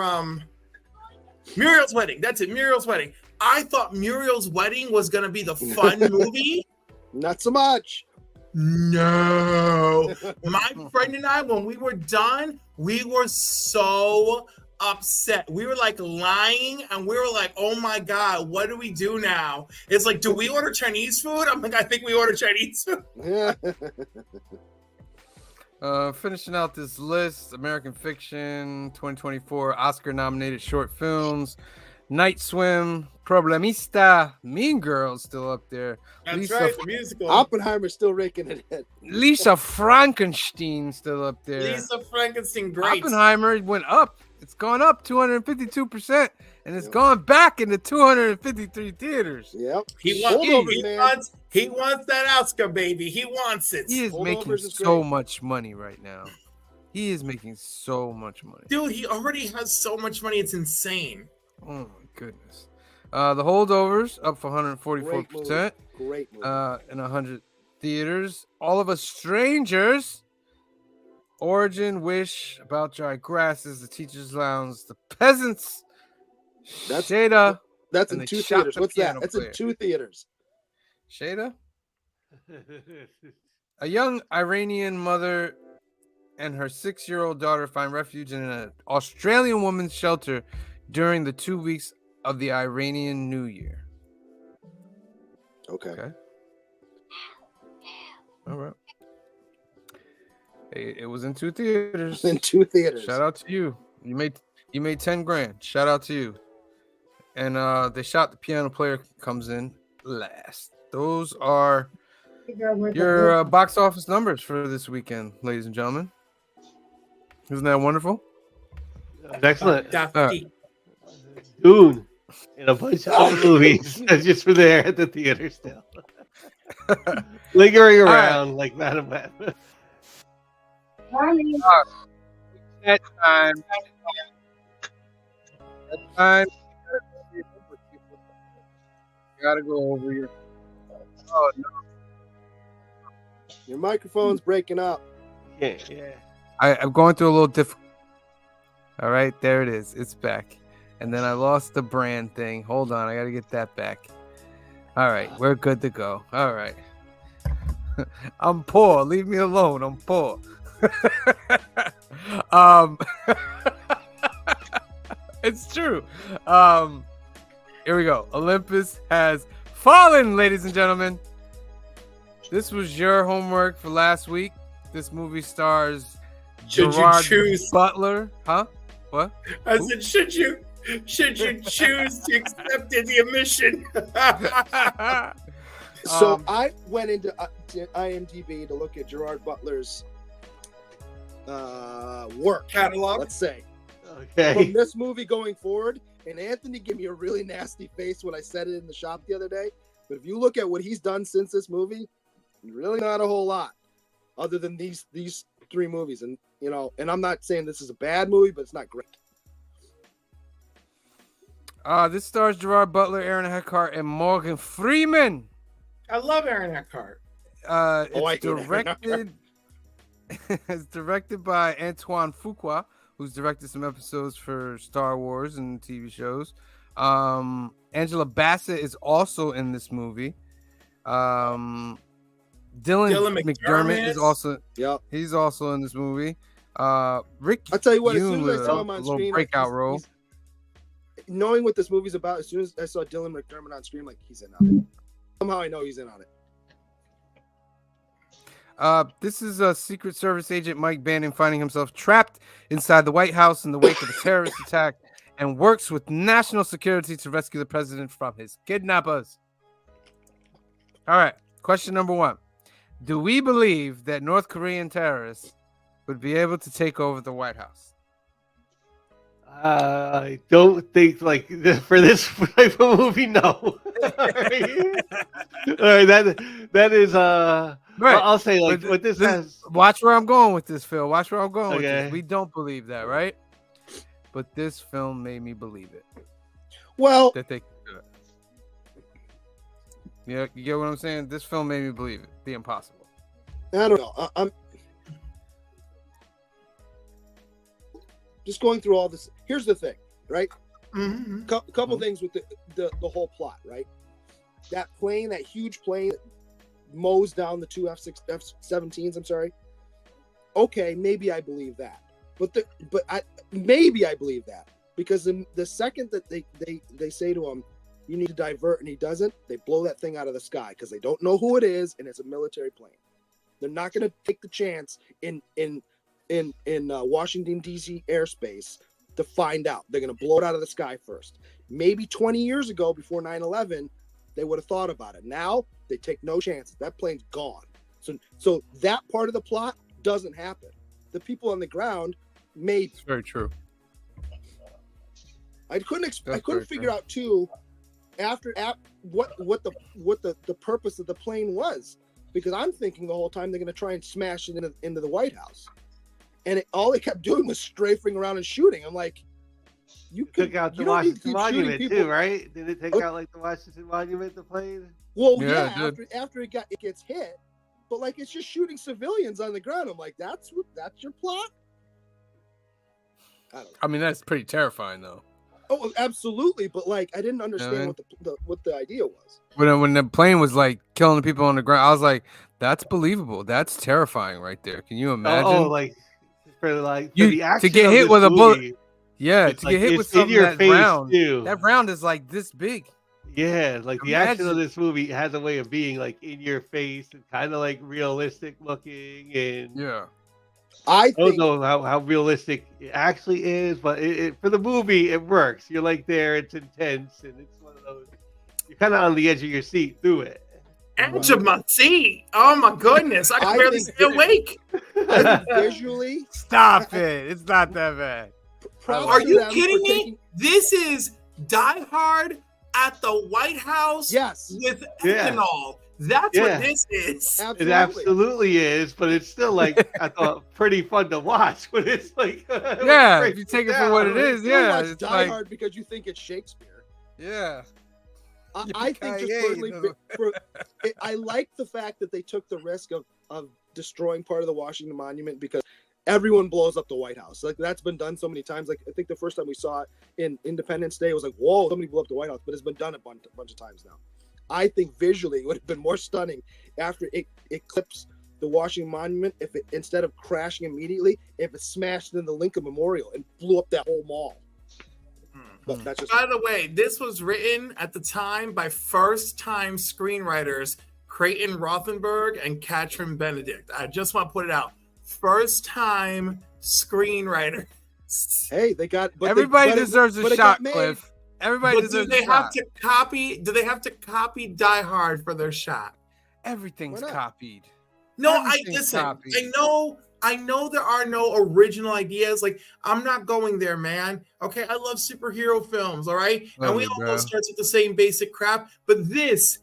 Muriel's Wedding? That's it, Muriel's Wedding. I thought Muriel's Wedding was going to be the fun movie. Not so much. No. My friend and I, when we were done, we were so upset. We were like lying, and we were like, oh my God, what do we do now? It's like, do we order Chinese food? I'm like, I think we order Chinese food. Finishing out this list, American Fiction, 2024 Oscar-nominated short films, Night Swim, Problemista, Mean Girls still up there. That's right, the musical. Oppenheimer's still raking it in. Lisa Frankenstein still up there. Lisa Frankenstein, great. Oppenheimer went up. It's gone up 252%. and it's Yep. gone back into 253 theaters. Yep. He Holdovers, man. wants that Oscar, baby. He wants it. He is making Holdovers is so great. much money right now. He is making so much money. Dude, he already has so much money. It's insane. Oh my goodness. The Holdovers up for 144%. Great movie. In 100 theaters. All of Us Strangers, Origin, Wish, About Dry Grasses, The Teacher's Lounge, The Peasants, That's- Shada. That's and in they 2 shot theaters. the What's that? piano That's player. in 2 theaters. Shada? A young Iranian mother and her 6-year-old daughter find refuge in an Australian woman's shelter during the 2 weeks of the Iranian New Year. Okay. Okay. All right. It was in 2 theaters. In 2 theaters. Shout out to you. You made 10 grand. Shout out to you. And they shot the piano player comes in last. Those are your box office numbers for this weekend, ladies and gentlemen. Isn't that wonderful? Excellent. Ducky. Dune and a bunch of other movies that just were there at the theater still. Lingering around like Madam Web. That time. That time. Gotta go over here. Oh no. Your microphone's breaking up. Yeah. I'm going through a little difficult. All right, there it is. It's back. And then I lost the brand thing. Hold on, I gotta get that back. All right, we're good to go. All right. I'm poor. Leave me alone. I'm poor. It's true. Here we go. Olympus has fallen, ladies and gentlemen. This was your homework for last week. This movie stars Should Gerard you choose? Butler. Huh? What? I said, should you choose to accept the admission? So I went into to IMDb to look at Gerard Butler's work, Catalog. let's say, from Okay. this movie going forward. And Anthony gave me a really nasty face when I said it in the shop the other day. But if you look at what he's done since this movie, really not a whole lot, other than these 3 movies. And and I'm not saying this is a bad movie, but it's not great. This stars Gerard Butler, Aaron Eckhart, and Morgan Freeman. I love Aaron Eckhart. It's I hate Aaron directed. It's directed by Antoine Fuqua, who's directed some episodes for Star Wars and TV shows. Angela Bassett is also in this movie. Dylan McDermott is also. Yep. He's also in this movie. Rick. I'll tell you what, as Yoon soon as I with saw a him on little screen, breakout role. knowing what this movie's about, as soon as I saw Dylan McDermott on screen, like, he's in on it. Somehow I know he's in on it. This is a Secret Service agent Mike Bannon finding himself trapped inside the White House in the wake of a terrorist attack and works with national security to rescue the president from his kidnappers. All right, question number 1. Do we believe that North Korean terrorists would be able to take over the White House? I don't think for this type of movie, no. All right, that is Right. I'll say But what this has. Watch where I'm going with this, Phil. Watch where I'm going with Okay. this. We don't believe that, right? But this film made me believe it. Well, That they could do it. Yeah, you get what I'm saying? This film made me believe it. The impossible. I don't know. I'm just going through all this. Here's the thing, right? Mm-hmm. Couple things with the whole plot, right? That plane, that huge plane that mows down the 2 F-17s. I'm sorry. Okay, maybe I believe that, maybe I believe that because the second that they say to him, you need to divert, and he doesn't, they blow that thing out of the sky because they don't know who it is, and it's a military plane. They're not going to take the chance in Washington D.C. airspace to find out. They're going to blow it out of the sky first. Maybe 20 years ago, before 9/11, they would have thought about it. Now they take no chances. That plane's gone. So that part of the plot doesn't happen. The people on the ground maybe. It's very true. I couldn't That's figure very true. out too after what the purpose of the plane was, because I'm thinking the whole time they're going to try and smash it into the White House, and all they kept doing was strafing around and shooting. I'm like, you Took out the don't need to Washington keep shooting Monument people. too, right? Did it take Oh. out like the Washington Monument, the plane? Well, Yeah, yeah, it after it gets hit, but like it's just shooting civilians on the ground. I'm like, that's your plot. I don't know. I mean, that's pretty terrifying, though. Oh, absolutely, but like I didn't understand man. what the idea was. When the plane was like killing the people on the ground, I was like, "That's believable. That's terrifying, right there." Can you imagine? Like for You- the to action get of hit this with a bullet- movie, Yeah, it's to like, get hit it's with in something your that face round. too. That round is like this big. Yeah, like the action of Imagine- this movie has a way of being like in your face and kind of like realistic looking, and Yeah. I I don't think know how realistic it actually is, but for the movie it works. You're like there, it's intense, and it's one of those. You're kind of on the edge of your seat through it. Edge of my seat. Oh my goodness, I can I barely think stay awake. I think visually, Stop it! It's not that bad. props Are to you them kidding for me? taking- This is Die Hard at the White House Yes, with Yeah. ethanol. That's Yeah. what this is. It absolutely is, but it's still like I thought pretty fun to watch. But it's like Yeah, if you take it for what it You is, still yeah, watch it's Die like Hard because you think it's Shakespeare. yeah. I think just personally, I like the fact that they took the risk of destroying part of the Washington Monument, because everyone blows up the White House. Like that's been done so many times. Like I think the first time we saw it in Independence Day, it was like, whoa, somebody blew up the White House, but it's been done a bunch of times now. I think visually it would have been more stunning after it clips the Washington Monument if it, instead of crashing immediately, if it smashed into the Lincoln Memorial and blew up that whole mall. But that's just By the way, this was written at the time by first-time screenwriters Creighton Rothenberg and Katrin Benedict. I just want to put it out. First-time screenwriter. hey, they got. But Everybody but it- deserves a but it shot, got made. Cliff. Everybody But do deserves they a have shot. to copy? Do they have to copy Die Hard for their shot? Everything's Why not? copied. No, Everything's listen. copied. I know there are no original ideas. Like I'm not going there, man. Okay, I love superhero films. All right, and Love we you, all bro. know it starts with the same basic crap. But this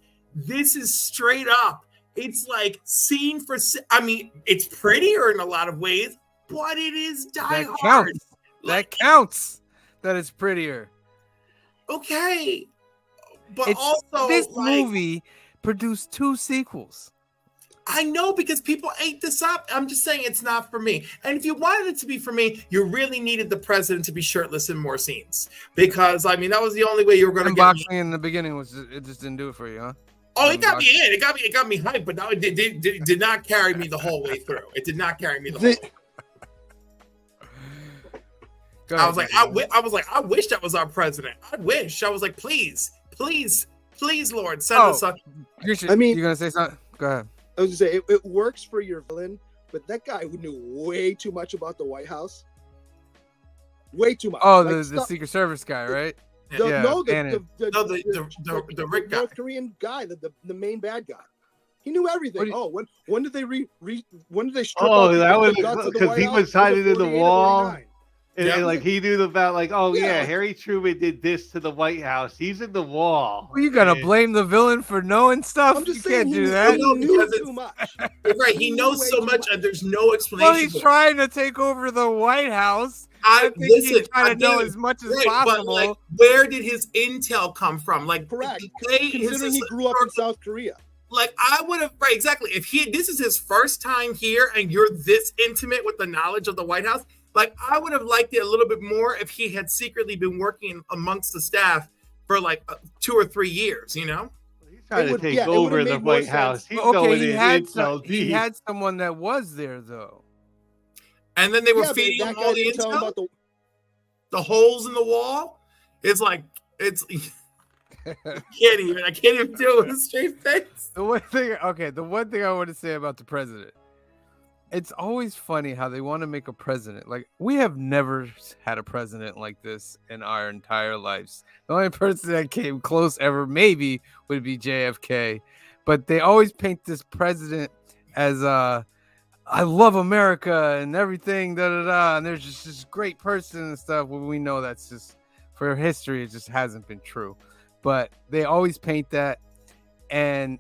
is straight up. It's like scene for. I mean, it's prettier in a lot of ways, but it is Die That Hard. counts. That counts. That it's prettier. Okay, but It's also this like, movie produced 2 sequels. I know because people ate this up. I'm just saying it's not for me. And if you wanted it to be for me, you really needed the president to be shirtless in more scenes. Because I mean, that was the only way you were going to get me. Unboxing in the beginning it just didn't do it for you, huh? Oh, it got me in. It got me hyped, but no, it did not carry me the whole way through. It did not carry me the whole way. Go I ahead, was like, Jackie. I wish that was our president. I wish. I was like, please, Lord, send us a. I mean- you're gonna say something? Go ahead. I was gonna say it works for your villain, but that guy who knew way too much about the White House, way too much. Oh, Like, the stuff- Secret Service guy, right? the, yeah, no, Bannon. The Rick guy. North Korean guy, the main bad guy. He knew everything. What When did they when did they strip Oh, out that the was guts of the because White he House? was hiding in the 48 or wall. 49. And, Yeah. and, like he knew about like, oh Yeah, yeah, like- Harry Truman did this to the White House. He's in the wall. Well, you gonna And- blame the villain for knowing stuff? I'm just You saying can't he do knew, that. he No, knew because too much. Right, he knows Way so too much, and there's no Well, explanation. he's for it. trying to take over the White House. I think listen, he's trying to know get it. as much as Right, possible. but like, where did his intel come from? Like, Correct. they- Considering he grew up in South Korea. Like I would have, right, exactly. If this is his first time here and you're this intimate with the knowledge of the White House, like I would have liked it a little bit more if he had secretly been working amongst the staff for like 2 or 3 years, you know? He's trying to would- take yeah, it would've over the made more White sense. House. He's okay, going he in had intel he deep. had someone that was there though. And then they were Yeah, but feeding that him guy all the didn't tell him intel, about the holes in the wall. It's like it's I can't even do it with a straight face. The one thing I want to say about the president, it's always funny how they want to make a president. Like we have never had a president like this in our entire lives. The only person that came close ever maybe would be JFK, but they always paint this president as I love America and everything, and there's just this great person and stuff. When we know that's just for history, it just hasn't been true. But they always paint that, and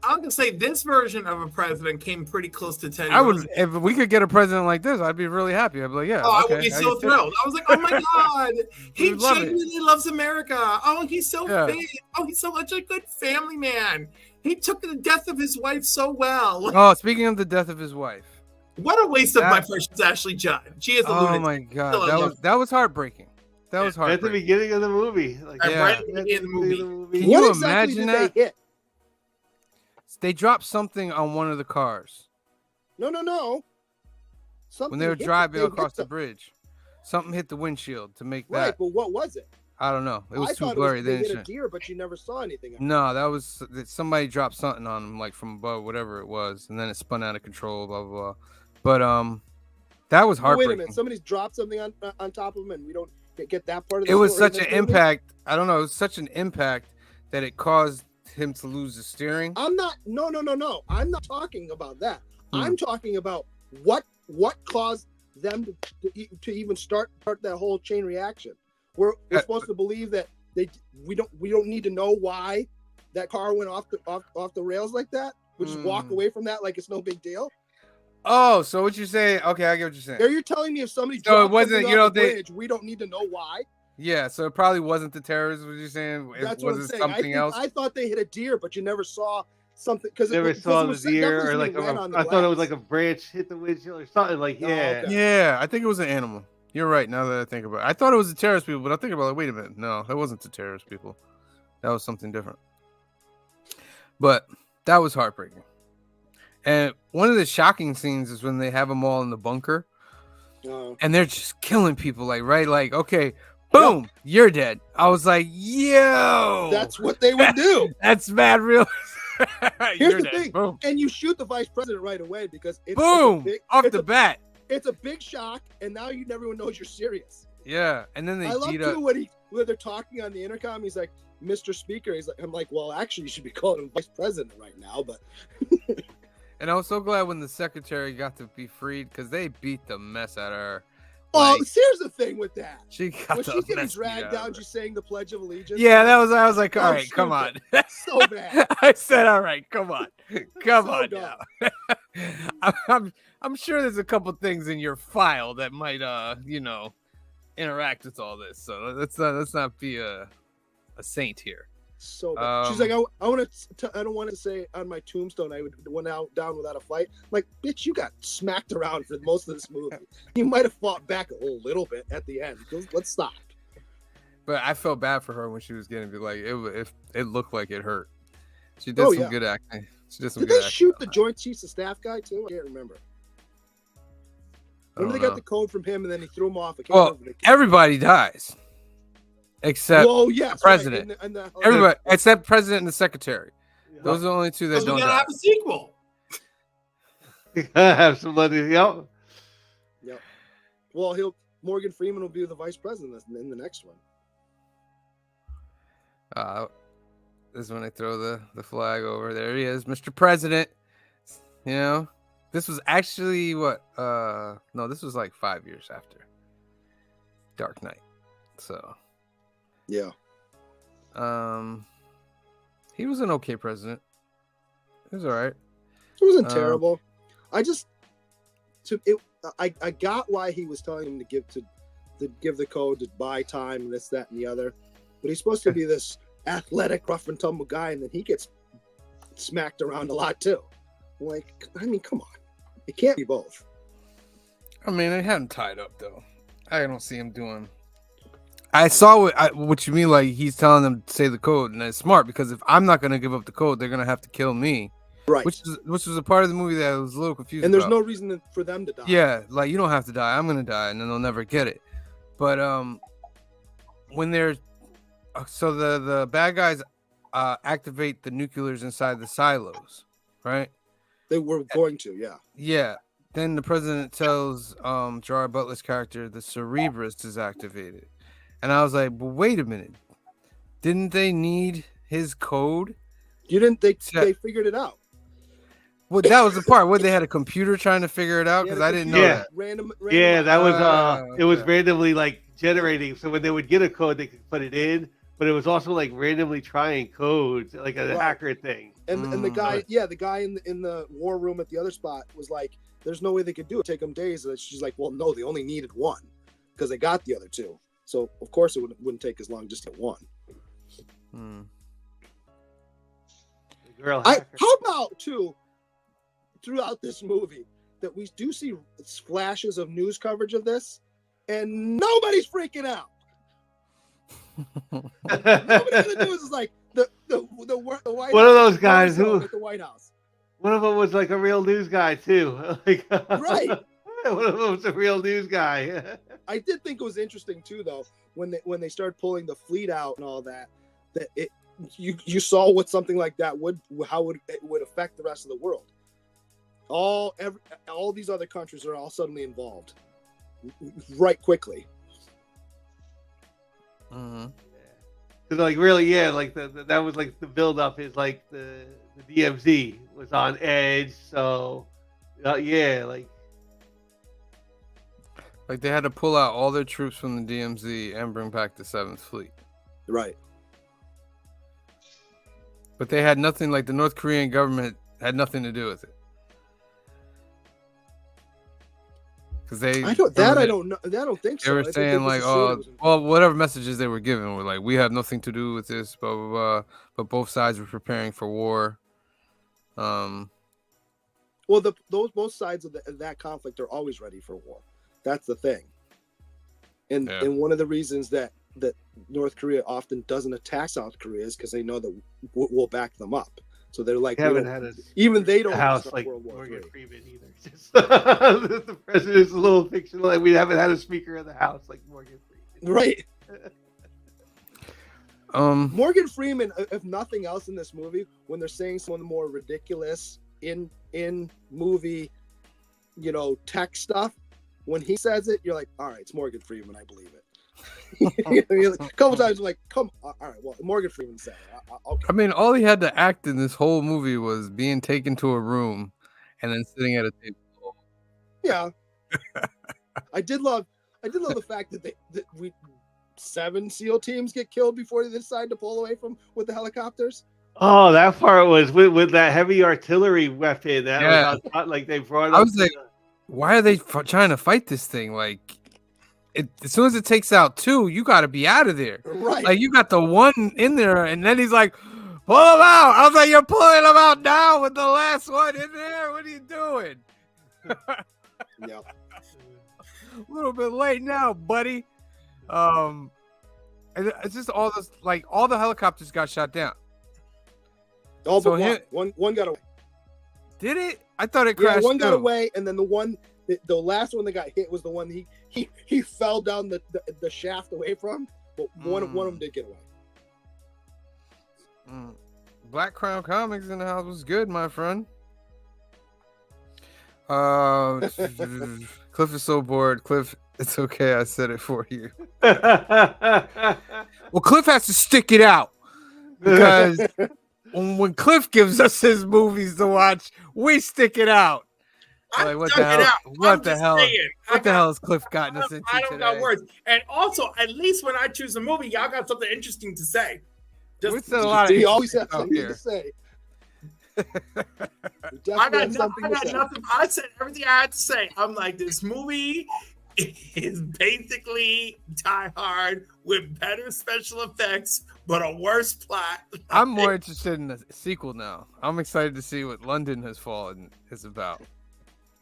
I'm gonna say this version of a president came pretty close to Teddy I would, Roosevelt. if we could get a president like this, I'd be really happy. I'd be like, yeah, Oh, I okay, would be I so get it. thrilled. I was like, oh my God, he We'd love it. genuinely loves America. Oh, he's so Yeah. fit. Oh, he's so much a good family man. He took the death of his wife so well. Oh, speaking of the death of his wife, What a waste of my That- precious Ashley Judd. She is a oh lunatic. my god, Still that was heartbreaking. That was At the heartbreaking. beginning of the movie. Like, And Yeah. right at the beginning of the movie. Can What you exactly imagine did that? they hit? They dropped something on one of the cars No. Something when they were hit driving they across hit the bridge. Something hit the windshield to make Right, that. but what was it? I don't know. It was I too thought blurry. they They hit didn't a show- deer, but you never saw anything. No, that was that somebody dropped something on him, like from above, whatever it was, and then it spun out of control. Blah blah blah. But that was Wait a heartbreaking. minute, somebody's dropped something on top of him, and we don't get that part of the It was story in such an this movie? impact. I don't know. It was such an impact that it caused him to lose the steering. I'm not. No. I'm not talking about that. Hmm. I'm talking about what caused them to even start that whole chain reaction. We're supposed to believe that we don't need to know why that car went off the rails like that. We just walk Hmm. away from that like it's no big deal. Oh, so what you're saying? Okay, I get what you're saying. Are you telling me if somebody So it dropped wasn't, something you know, off the they- bridge, we don't need to know why? Yeah, so it probably wasn't the terrorists. What you're saying? That's It what I'm was saying. something else. I thought they hit a deer, but you never saw something because Never saw the deer or like I thought it was like a branch hit the windshield or something. Like, Oh, yeah. okay. Yeah, I think it was an animal. You're right. Now that I think about it, I thought it was the terrorist people, but I think about it. Wait a minute, no, it wasn't the terrorist people. That was something different. But that was heartbreaking. And one of the shocking scenes is when they have them all in the bunker Oh. and they're just killing people. Like, right, like, okay, boom, you're dead. I was like, yo, That's what they would do. that's mad real. Here's You're the dead. thing, Boom, and you shoot the vice president right away because it's boom, a big, off it's the a, bat. it's a big shock, and now everyone knows you're serious. Yeah, and then they I love beat too up. when they're talking on the intercom. He's like, "Mr. Speaker." He's like, "I'm like, well, actually, you should be calling him vice president right now." But And I was so glad when the secretary got to be freed because they beat the mess out of her. oh, Like, here's the thing with that: she got when the she's getting mess beat dragged out down, of her. she's saying the Pledge of Allegiance. Yeah, that was. I was like, all So right, come on. stupid. So bad. I said, all right, come on, come So on dumb. now. I'm sure there's a couple things in your file that might, interact with all this. So let's not be a saint here. So bad. She's like, I don't want to say on my tombstone I went out down without a fight. Like, bitch, you got smacked around for most of this movie. You might have fought back a little bit at the end. Let's stop. But I felt bad for her when she was getting like it looked like it hurt. She did Oh, some yeah. good acting. She did some Did good they acting. shoot the Joint Chiefs of Staff guy too? I can't remember. I Remember they don't got know. the code from him and then he threw him off. I can't Well, remember. everybody dies except Whoa, yes, president. Right. And the, everybody except president and the secretary. Yeah. Those are the only two that Because we're don't gonna die. have a sequel. Have somebody. Yep. Yep. Well, Morgan Freeman will be the vice president in the next one. This is when they throw the flag over. There he is, Mr. President. You know, this was actually what? No, this was like 5 years after Dark Knight. So, Yeah. he was an okay president. He was all right. It wasn't Um, terrible. I got why he was telling him to give the code to buy time and this, that, and the other. But he's supposed to be this athletic, rough and tumble guy, and then he gets smacked around a lot too. Like, I mean, come on. It can't be both. I mean, they had him tied up though. I don't see him doing. I saw what you mean. Like he's telling them to say the code, and it's smart because if I'm not gonna give up the code, they're gonna have to kill me. Right. Which was a part of the movie that I was a little confused. And there's about. no reason for them to die. Yeah, like you don't have to die. I'm gonna die, and then they'll never get it. But when they're so the bad guys activate the nuclears inside the silos, right? They were going to, yeah. Yeah. Then the president tells Gerard Butler's character the Cerebrus is activated, and I was like, "But wait a minute, didn't they need his code?" You didn't think So- they figured it out? Well, that was the part where they had a computer trying to figure it out because I didn't know Yeah. that. Random. Yeah, that was it was Okay. randomly like generating. So when they would get a code, they could put it in, but it was also like randomly trying codes, like a Right. hacker thing. And the guy, the guy in the war room at the other spot was like, "There's no way they could do it. Take them days." And she's like, "Well, no, they only needed one because they got the other two. So of course it wouldn't take as long just to get one." The girl How hacker. about too throughout this movie that we do see flashes of news coverage of this, and nobody's freaking out. Nobody in the news is like the White One House of those guys zone who at the White House. one of them was like a real news guy too. Like, Right. One of them was a real news guy. I did think it was interesting too, though, when they started pulling the fleet out and all that. That you saw what something like that would affect the rest of the world. All these other countries are all suddenly involved, right quickly. Cause like really, yeah, like that was like the build up is like the DMZ was on edge, so yeah, like they had to pull out all their troops from the DMZ and bring back the 7th Fleet. Right. But they had nothing, like the North Korean government had nothing to do with it. Because I don't know. I don't think they so. were I think saying they like, just assumed it was well, whatever messages they were given were like, we have nothing to do with this, blah blah blah. But both sides were preparing for war. Well, both sides of that conflict are always ready for war. That's the thing. And one of the reasons that North Korea often doesn't attack South Korea is because they know that we'll back them up. So they're like, haven't had a even they don't house start like World War Morgan III. Freeman either. Just, the president's a little fictional. Like we haven't had a speaker of the house like Morgan Freeman. Right. Morgan Freeman, if nothing else in this movie, when they're saying some of the more ridiculous in movie, tech stuff, when he says it, you're like, all right, it's Morgan Freeman, I believe it. A couple times, I'm like, come on, all right, well, Morgan Freeman said it. Okay. I mean, all he had to act in this whole movie was being taken to a room and then sitting at a table. Yeah. I did love the fact that we 7 SEAL teams get killed before they decide to pull away with the helicopters. Oh, that part was with that heavy artillery weapon. That was on top, like they brought. I was like, why are they trying to fight this thing? Like, as soon as it takes out 2, you got to be out of there. Right. Like, you got the 1 in there, and then he's like, pull him out. I was like, you're pulling him out now with the last one in there. What are you doing? Yeah. A little bit late now, buddy. It's just all this, like, all the helicopters got shot down. All So but one got away. Did it? I thought it crashed. Yeah, one got too. away, and then the last one that got hit was the one he fell down the shaft away from, but one of them did get away. Black Crown Comics in the house was good, my friend. Cliff is so bored. Cliff, it's okay. I said it for you. Well, Cliff has to stick it out because when Cliff gives us his movies to watch, we stick it out. Like, what the hell? What the hell? What the hell has Cliff gotten us into I don't today? got words. And also, at least when I choose a movie, y'all got something interesting to say. We said a lot of He always has stuff something here. to say. I got nothing. I said everything I had to say. I'm like, this movie is basically Die Hard with better special effects, but a worse plot. I'm more interested in the sequel now. I'm excited to see what London Has Fallen is about.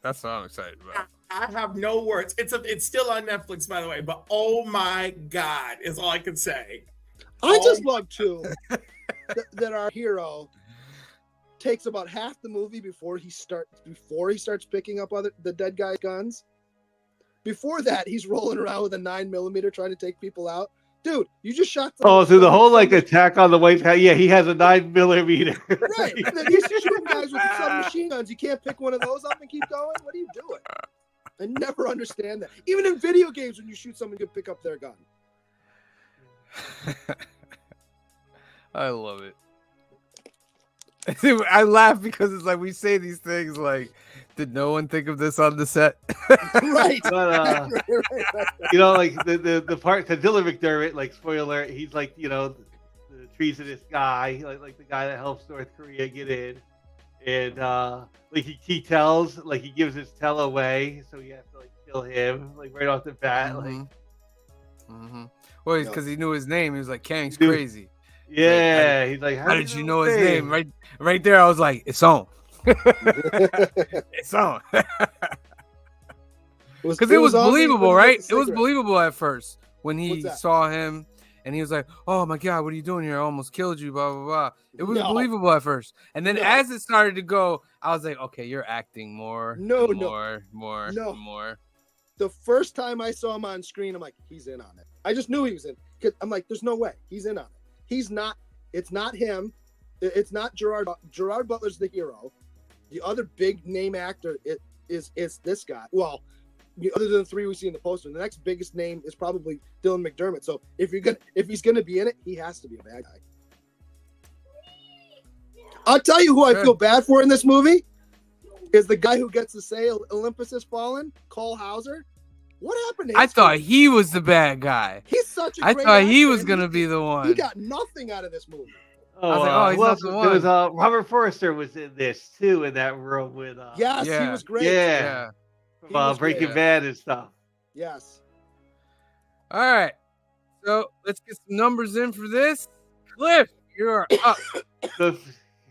That's what I'm excited about. I have no words. It's still on Netflix, by the way. But oh my God, is all I can say. I just love too that our hero takes about half the movie before he starts picking up the dead guy's guns. Before that, he's rolling around with a 9mm trying to take people out. Dude, you just shot. Through the whole like attack on the White House. Yeah, he has a 9mm. Right. And then he's shooting guys with submachine guns. You can't pick one of those up and keep going. What are you doing? I never understand that. Even in video games, when you shoot someone, you can pick up their gun. I love it. I laugh because it's like we say these things like, did no one think of this on the set? Right. But right. you know, like the part to Dylan McDermott, like spoiler alert, he's like, you know, the treasonous guy, like the guy that helps North Korea get in, and like he tells, like he gives his tell away, so you have to like kill him, like right off the bat, like Well, because he knew his name, he was like, Kang's Dude. crazy. yeah, he's like, How did you know his name? Right there, I was like, it's on. It's on. Because it was believable, right? It was believable at first when he saw him and he was like, "Oh my God, what are you doing here? I almost killed you." Blah blah blah. It was believable at first, and then as it started to go, I was like, "Okay, you're acting more, more." The first time I saw him on screen, I'm like, he's in on it. I just knew he was in. 'Cause I'm like, there's no way he's in on it. He's not. It's not him. It's not Gerard. Gerard Butler's the hero. The other big name actor is this guy. Well, other than the three we see in the poster, the next biggest name is probably Dylan McDermott. So if he's gonna be in it, he has to be a bad guy. I'll tell you who I feel bad for in this movie is the guy who gets to say Olympus has fallen, Cole Hauser. What happened to him? I thought he was the bad guy. He's such a I great thought he actor, was and gonna be the one. He got nothing out of this movie. Oh, I was like, oh, he's not the one. There was Robert Forster was in this too in that room with Yes, he was great. yeah. He was Breaking great. Bad and stuff. Yes. All right, so let's get some numbers in for this. Cliff, you're up. Yeah,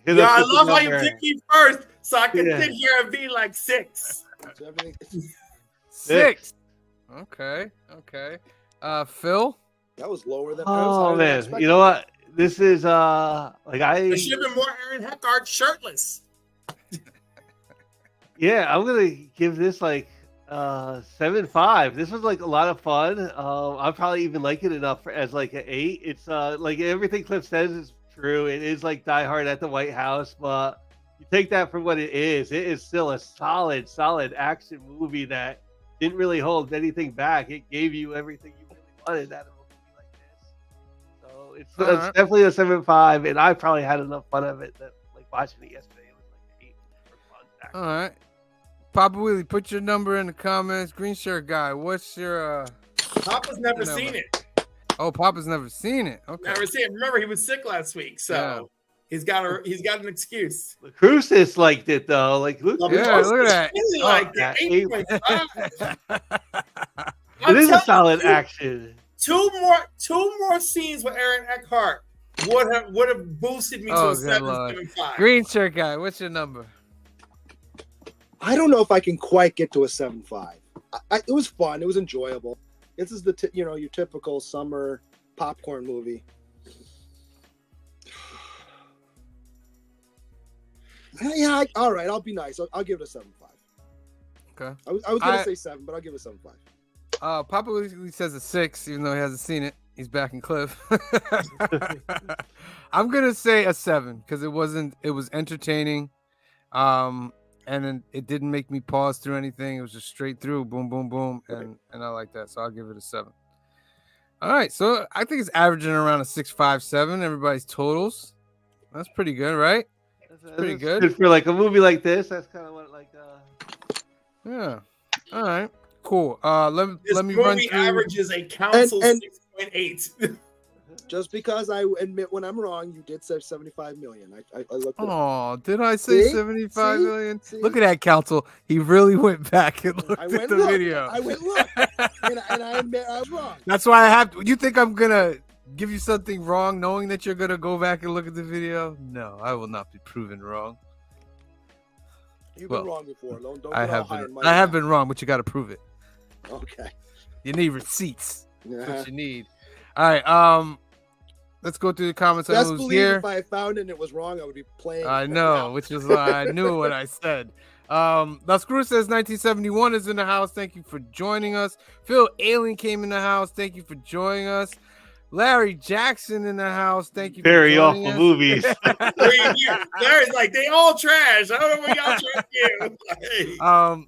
I love how you pick me first, so I can sit here and be like 6. So everything. 6. Okay. Phil. That was lower than. Oh man, you know what? This is like There should have been more Aaron Eckhart shirtless. Yeah, I'm gonna give this like 7.5. This was like a lot of fun. I probably even like it enough as like an 8. It's like everything Cliff says is true. It is like Die Hard at the White House, but you take that for what it is. It is still a solid action movie that didn't really hold anything back. It gave you everything you really wanted out of a movie like this. So it's definitely a 7.5, and I probably had enough fun of it that like watching it yesterday. It was like an 8 for fun. All right. Papa Willie, put your number in the comments. Green shirt guy, what's your Papa's never seen it. Oh, Papa's never seen it. Okay. Never seen it. Remember, he was sick last week, so he's got an excuse. Crucis liked it though. Like, look at that. Really like that. 8.5. It is a solid action. Two more scenes with Aaron Eckhart would have boosted me to a 7.5. Green shirt guy, what's your number? I don't know if I can quite get to a 7.5. It was fun. It was enjoyable. This is your typical summer popcorn movie. Yeah, all right. I'll be nice. I'll give it a 7.5. Okay. I was gonna say 7, but I'll give it a 7.5. Papa Willie says a 6, even though he hasn't seen it. He's back in Cliff. I'm gonna say a 7 because it was entertaining. And then it didn't make me pause through anything. It was just straight through, boom, boom, boom, and I like that. So I'll give it a 7. All right, so I think it's averaging around a 6.57. Everybody's totals. That's pretty good, right? That's pretty good for like a movie like this. That's kind of what like. Yeah. All right. Cool. Let me run through. Averages a council 6.8. Just because I admit when I'm wrong, you did say 75 million. I looked. Oh, did I say 75 million? Look at that, counsel. He really went back and looked at the video. I went look, and I admit I was wrong. That's why I have to. You think I'm gonna give you something wrong, knowing that you're gonna go back and look at the video? No, I will not be proven wrong. You've been wrong before. Don't I have been wrong, but you got to prove it. Okay. You need receipts. That's what you need. All right. Let's go through the comments. Best believe here. If I found it and it was wrong, I would be playing. I know, which is why I knew what I said. Las Cruz says 1971 is in the house. Thank you for joining us. Phil Alien came in the house. Thank you for joining us. Larry Jackson in the house. Thank you. Very awful us. Movies. Larry's like, they all trash. I don't know what y'all trash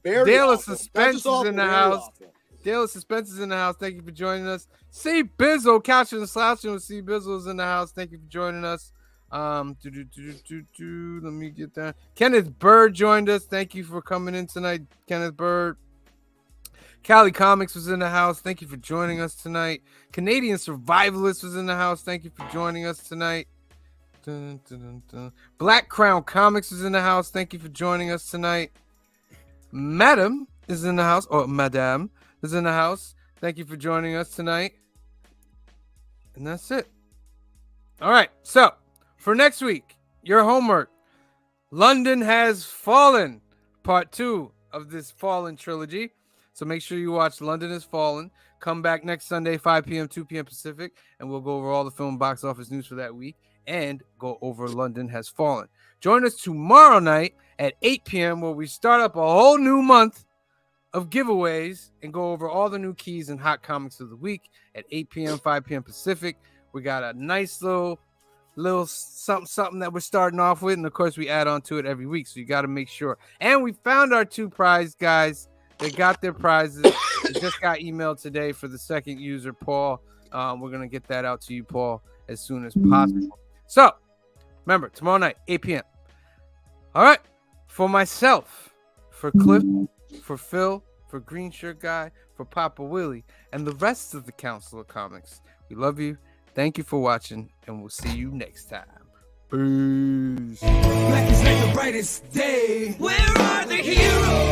you. Dale of Suspense is in the house. Dale of Suspense is in the house. Thank you for joining us. C Bizzle, Couching and Slouching with C Bizzle is in the house. Thank you for joining us. Let me get that. Kenneth Bird joined us. Thank you for coming in tonight, Kenneth Bird. Cali Comics was in the house. Thank you for joining us tonight. Canadian Survivalist was in the house. Thank you for joining us tonight. Dun, dun, dun, dun. Black Crown Comics was in the house. Thank you for joining us tonight. Madam is in the house, or Madame is in the house. Thank you for joining us tonight. And that's it. All right. So for next week, your homework, London Has Fallen, part 2 of this Fallen trilogy. So make sure you watch London Has Fallen. Come back next Sunday, 5 p.m., 2 p.m. Pacific, and we'll go over all the film box office news for that week and go over London Has Fallen. Join us tomorrow night at 8 p.m. where we start up a whole new month of giveaways and go over all the new keys and hot comics of the week at 8 p.m., 5 p.m. Pacific. We got a nice little something that we're starting off with, and of course we add on to it every week, so you got to make sure. And we found our 2 prize guys. They got their prizes. They just got emailed today for the second user, Paul. We're gonna get that out to you, Paul, as soon as possible. So remember, tomorrow night, 8 p.m. All right, for myself, for Cliff, for Phil, for Green Shirt Guy, for Papa Willie, and the rest of the Council of Comics, we love you. Thank you for watching, and we'll see you next time. Peace. Black is like the brightest day. Where are the heroes?